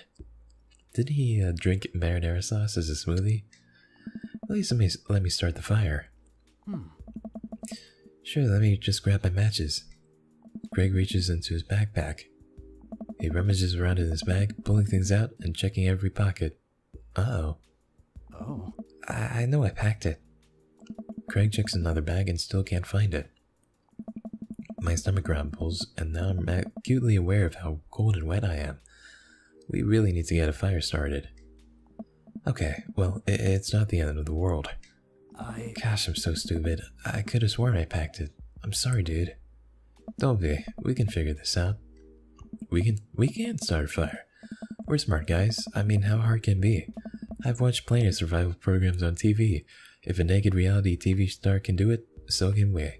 Did he drink marinara sauce as a smoothie? At least let me start the fire. Sure, let me just grab my matches. Craig reaches into his backpack. He rummages around in his bag, pulling things out and checking every pocket. Uh-oh. I know I packed it. Craig checks another bag and still can't find it. My stomach rumbles, and now I'm acutely aware of how cold and wet I am. We really need to get a fire started. Okay, well, it's not the end of the world. Gosh, I'm so stupid. I could have sworn I packed it. I'm sorry, dude. Don't be. We can figure this out. We can start a fire. We're smart guys. I mean, how hard can it be? I've watched plenty of survival programs on TV. If a naked reality TV star can do it, so can we.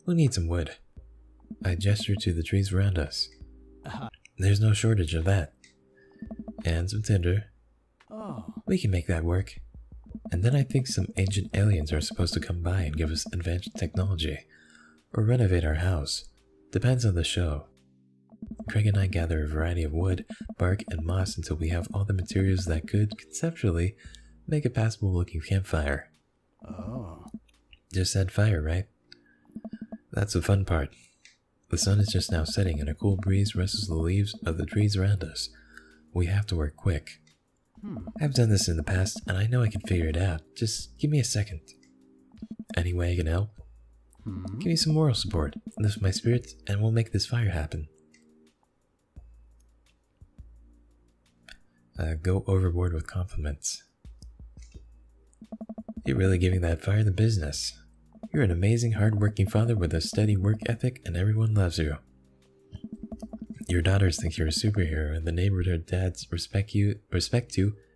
We'll need some wood. I gesture to the trees around us. There's no shortage of that. And some tinder. Oh. We can make that work. And then I think some ancient aliens are supposed to come by and give us advanced technology. Or renovate our house. Depends on the show. Craig and I gather a variety of wood, bark, and moss until we have all the materials that could, conceptually, make a passable looking campfire. Oh. Just add fire, right? That's the fun part. The sun is just now setting and a cool breeze rustles the leaves of the trees around us. We have to work quick. I've done this in the past and I know I can figure it out. Just give me a second. Any way I can help? Give me some moral support, lift my spirits, and we'll make this fire happen. Go overboard with compliments. You're really giving that fire the business. You're an amazing, hard-working father with a steady work ethic, and everyone loves you. Your daughters think you're a superhero, and the neighborhood dads respect you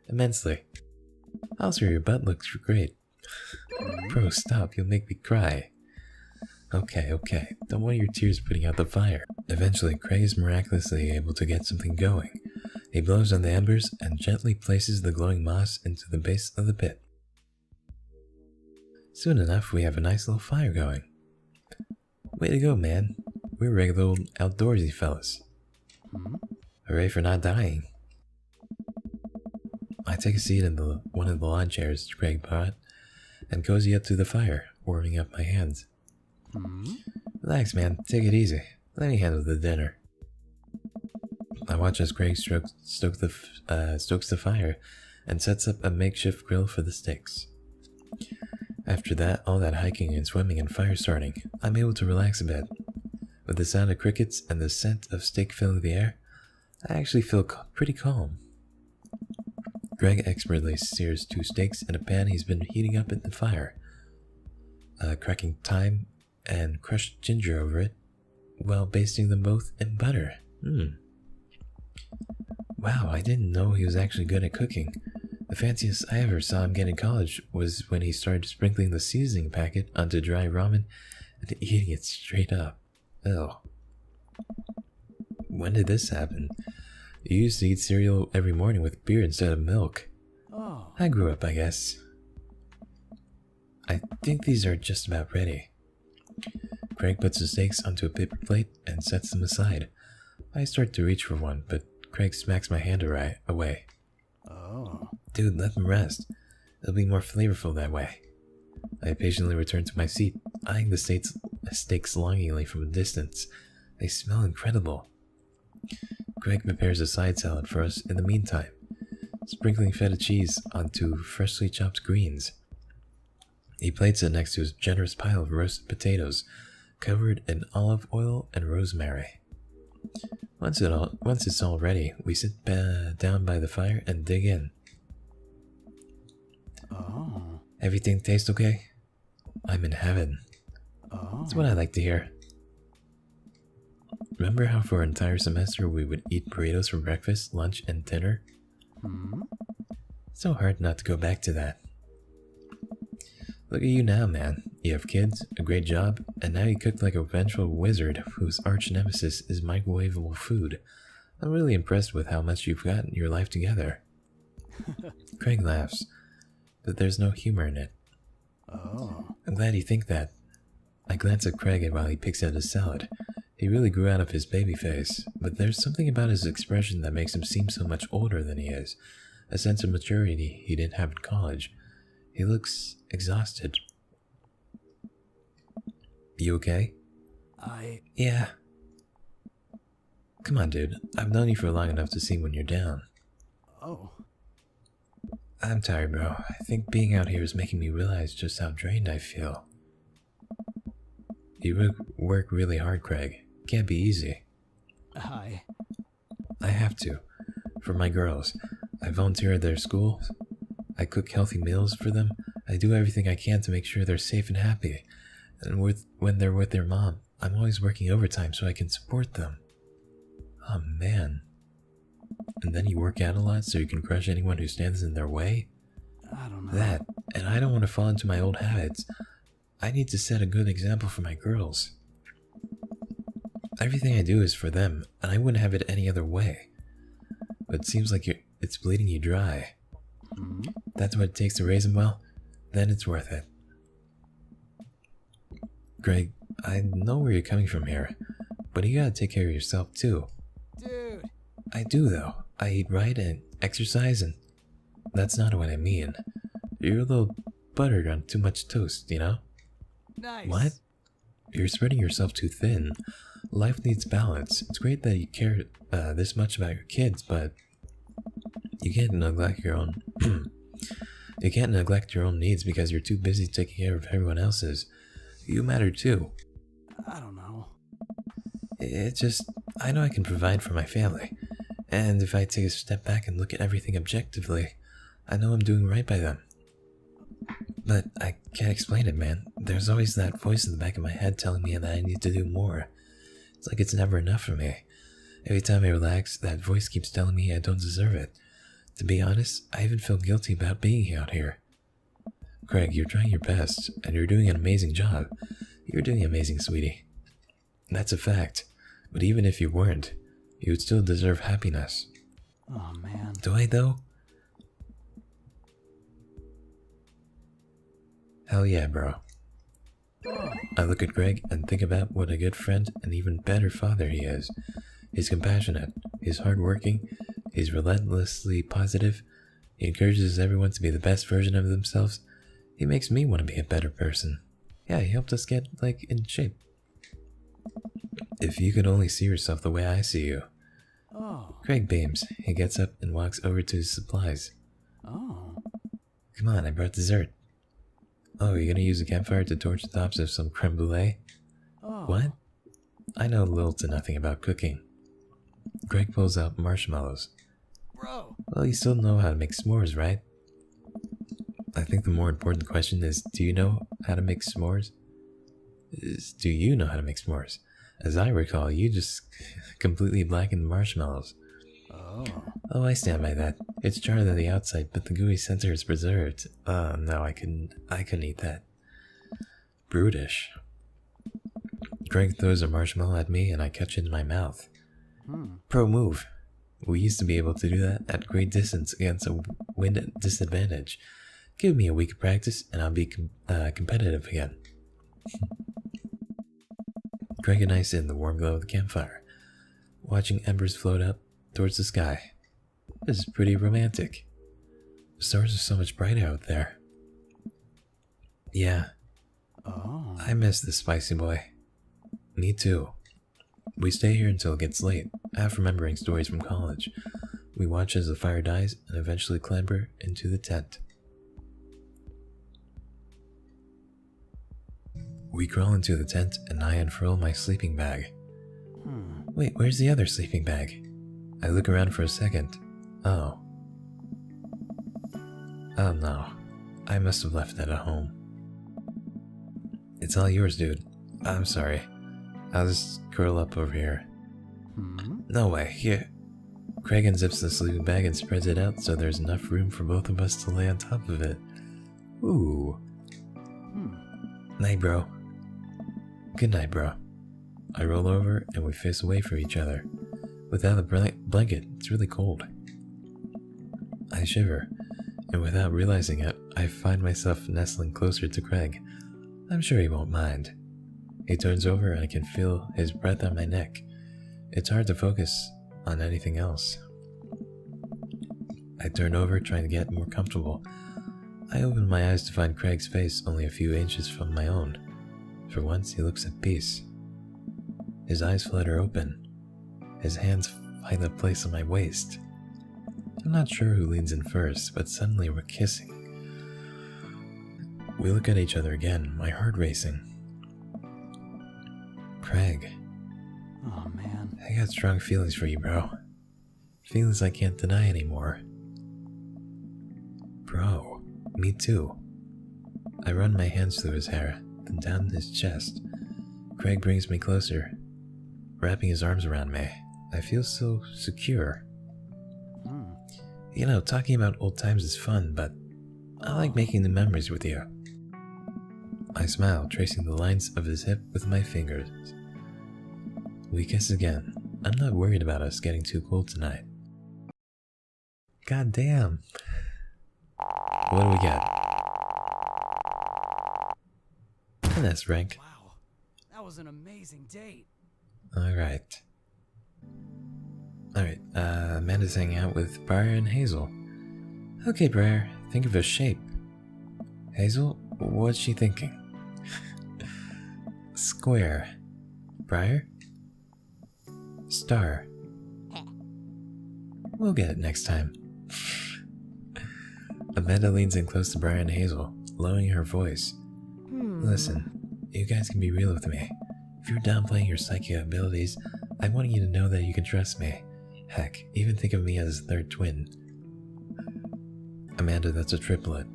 immensely. Also, your butt looks great. Bro, stop, you'll make me cry. Okay, don't want your tears putting out the fire. Eventually, Craig is miraculously able to get something going. He blows on the embers and gently places the glowing moss into the base of the pit. Soon enough, we have a nice little fire going. Way to go, man. We're regular old outdoorsy fellas. Hooray for not dying. I take a seat in one of the lawn chairs Craig brought and cozy up to the fire, warming up my hands. Relax, man. Take it easy. Let me handle the dinner. I watch as Craig stokes the fire and sets up a makeshift grill for the steaks. After that, all that hiking and swimming and fire starting, I'm able to relax a bit. With the sound of crickets and the scent of steak filling the air, I actually feel pretty calm. Greg expertly sears 2 steaks in a pan he's been heating up in the fire, cracking thyme and crushed ginger over it, while basting them both in butter. Wow, I didn't know he was actually good at cooking. The fanciest I ever saw him get in college was when he started sprinkling the seasoning packet onto dry ramen and eating it straight up. Ew. When did this happen? You used to eat cereal every morning with beer instead of milk. Oh. I grew up, I guess. I think these are just about ready. Craig puts the steaks onto a paper plate and sets them aside. I start to reach for one, but Craig smacks my hand away. Oh. Dude, let them rest. They'll be more flavorful that way. I patiently return to my seat, eyeing the steaks longingly from a distance. They smell incredible. Craig prepares a side salad for us in the meantime, sprinkling feta cheese onto freshly chopped greens. He plates it next to his generous pile of roasted potatoes, covered in olive oil and rosemary. Once it's all ready, we sit down by the fire and dig in. Oh. Everything tastes okay? I'm in heaven. Oh. That's what I like to hear. Remember how for an entire semester we would eat burritos for breakfast, lunch, and dinner? So hard not to go back to that. Look at you now, man. You have kids, a great job, and now you cook like a vengeful wizard whose arch nemesis is microwavable food. I'm really impressed with how much you've gotten your life together. Craig laughs, but there's no humor in it. Oh. I'm glad you think that. I glance at Craig while he picks out his salad. He really grew out of his baby face, but there's something about his expression that makes him seem so much older than he is. A sense of maturity he didn't have in college. He looks exhausted. You okay? Yeah. Come on, dude. I've known you for long enough to see when you're down. Oh. I'm tired, bro. I think being out here is making me realize just how drained I feel. You work really hard, Craig. Can't be easy. I have to. For my girls. I volunteer at their schools. I cook healthy meals for them. I do everything I can to make sure they're safe and happy. And when they're with their mom, I'm always working overtime so I can support them. Oh man. And then you work out a lot so you can crush anyone who stands in their way? don't know. That, and I don't want to fall into my old habits. I need to set a good example for my girls. Everything I do is for them, and I wouldn't have it any other way. But it seems like it's bleeding you dry. That's what it takes to raise him well? Then it's worth it. Greg, I know where you're coming from here, but you gotta take care of yourself too. Dude. I do though. I eat right and exercise, and that's not what I mean. You're a little buttered on too much toast, you know? Nice. What? You're spreading yourself too thin. Life needs balance. It's great that you care this much about your kids, but you can't neglect your own you can't neglect your own needs because you're too busy taking care of everyone else's. You matter too. I don't know. It's just, I know I can provide for my family, and if I take a step back and look at everything objectively, I know I'm doing right by them. But I can't explain it, man. There's always that voice in the back of my head telling me that I need to do more. It's like it's never enough for me. Every time I relax, that voice keeps telling me I don't deserve it. To be honest, I even feel guilty about being out here. Craig, you're trying your best, and you're doing an amazing job. You're doing amazing, sweetie. That's a fact. But even if you weren't, you would still deserve happiness. Oh, man. Do I, though? Hell yeah, bro. I look at Greg and think about what a good friend and even better father he is. He's compassionate, he's hardworking, he's relentlessly positive, he encourages everyone to be the best version of themselves. He makes me want to be a better person. Yeah, he helped us get, in shape. If you could only see yourself the way I see you. Oh. Craig beams. He gets up and walks over to his supplies. Oh. Come on, I brought dessert. Oh, you're gonna use a campfire to torch the tops of some creme brulee? Oh. What? I know little to nothing about cooking. Greg pulls out marshmallows. Bro. Well, you still know how to make s'mores, right? I think the more important question is, do you know how to make s'mores? Do you know how to make s'mores? As I recall, you just completely blackened the marshmallows. Oh. Oh, I stand by that. It's charred on the outside, but the gooey center is preserved. No, I couldn't eat that. Brutish. Greg throws a marshmallow at me and I catch it in my mouth. Pro move. We used to be able to do that at great distance against a wind disadvantage. Give me a week of practice and I'll be competitive again. Greg and I sit in the warm glow of the campfire, watching embers float up towards the sky. This is pretty romantic. The stars are so much brighter out there. Yeah. Oh. I miss this spicy boy. Me too. We stay here until it gets late, half remembering stories from college. We watch as the fire dies and eventually clamber into the tent. We crawl into the tent and I unfurl my sleeping bag. Wait, where's the other sleeping bag? I look around for a second. Oh. Oh no. I must have left it at home. It's all yours, dude. I'm sorry. I'll just curl up over here. No way. Here. Craig unzips the sleeping bag and spreads it out so there's enough room for both of us to lay on top of it. Ooh. Night, bro. Good night, bro. I roll over and we face away from each other. Without a blanket, it's really cold. I shiver, and without realizing it, I find myself nestling closer to Craig. I'm sure he won't mind. He turns over and I can feel his breath on my neck. It's hard to focus on anything else. I turn over trying to get more comfortable. I open my eyes to find Craig's face only a few inches from my own. For once, he looks at peace. His eyes flutter open. His hands find a place on my waist. I'm not sure who leans in first, but suddenly we're kissing. We look at each other again, my heart racing. Craig. Oh, man. I got strong feelings for you, bro. Feelings I can't deny anymore. Bro, me too. I run my hands through his hair, then down his chest. Craig brings me closer, wrapping his arms around me. I feel so secure. You know, talking about old times is fun, but I like making the memories with you. I smile, tracing the lines of his hip with my fingers. We kiss again. I'm not worried about us getting too cold tonight. God damn. what do we got? And that's rank. Wow, that was an amazing date. Alright. Alright, Amanda's hanging out with Briar and Hazel. Okay, Briar, think of a shape. Hazel, what's she thinking? Square. Briar? Star. We'll get it next time. Amanda leans in close to Briar and Hazel, lowering her voice. Listen, you guys can be real with me. If you're downplaying your psychic abilities, I want you to know that you can trust me. Heck, even think of me as a third twin. Amanda, that's a triplet.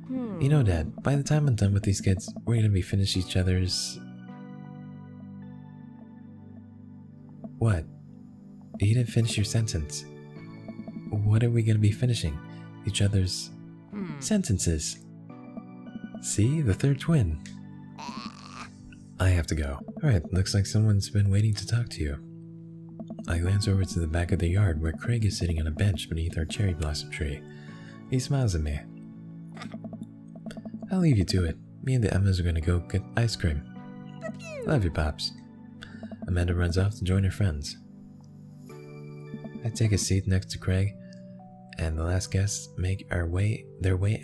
You know, Dad, by the time I'm done with these kids, we're gonna be finished each other's... What? You didn't finish your sentence. What are we gonna be finishing? Each other's... sentences. See? The third twin. I have to go. Alright, looks like someone's been waiting to talk to you. I glance over to the back of the yard where Craig is sitting on a bench beneath our cherry blossom tree. He smiles at me. I'll leave you to it. Me and the Emmas are gonna go get ice cream. Love you, Pops. Amanda runs off to join her friends. I take a seat next to Craig, and the last guests make their way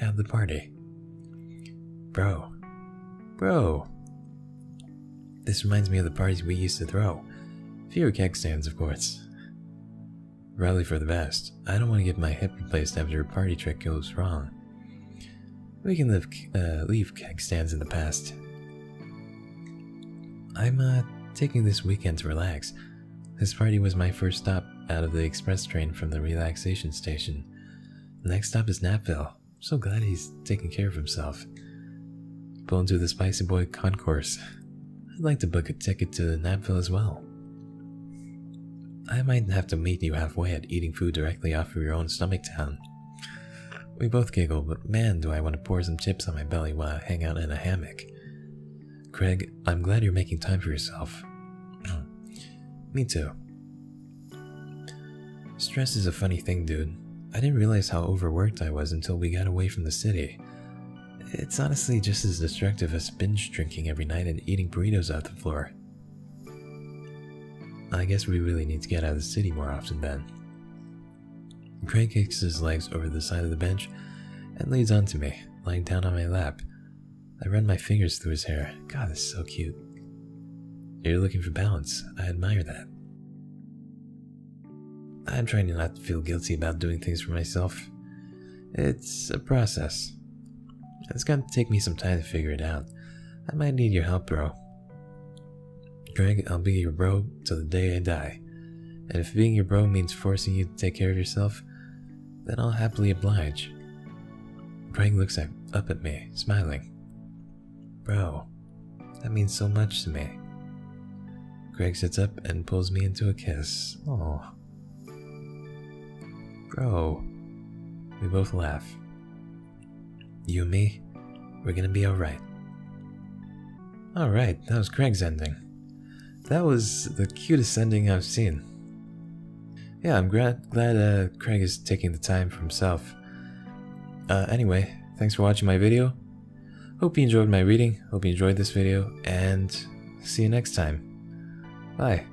out of the party. Bro. This reminds me of the parties we used to throw. Fewer keg stands, of course. Probably for the best. I don't want to get my hip replaced after a party trick goes wrong. We can leave keg stands in the past. I'm taking this weekend to relax. This party was my first stop out of the express train from the relaxation station. The next stop is Napville. So glad he's taking care of himself. Pull into the Spicy Boy concourse. I'd like to book a ticket to Napville as well. I might have to meet you halfway at eating food directly off of your own stomach town. We both giggle, but man, do I want to pour some chips on my belly while I hang out in a hammock. Craig, I'm glad you're making time for yourself. Me too. Stress is a funny thing, dude. I didn't realize how overworked I was until we got away from the city. It's honestly just as destructive as binge drinking every night and eating burritos off the floor. I guess we really need to get out of the city more often then. Craig kicks his legs over the side of the bench and leads onto me, lying down on my lap. I run my fingers through his hair. God, this is so cute. You're looking for balance. I admire that. I'm trying to not feel guilty about doing things for myself. It's a process. It's gonna take me some time to figure it out. I might need your help, bro. Greg, I'll be your bro till the day I die. And if being your bro means forcing you to take care of yourself, then I'll happily oblige. Greg looks up at me, smiling. Bro, that means so much to me. Greg sits up and pulls me into a kiss. Aww. Bro. We both laugh. You and me, we're gonna be alright. Alright, that was Craig's ending. That was the cutest ending I've seen. Yeah, I'm glad Craig is taking the time for himself. Anyway, thanks for watching my video. Hope you enjoyed my reading, hope you enjoyed this video, and see you next time. Bye.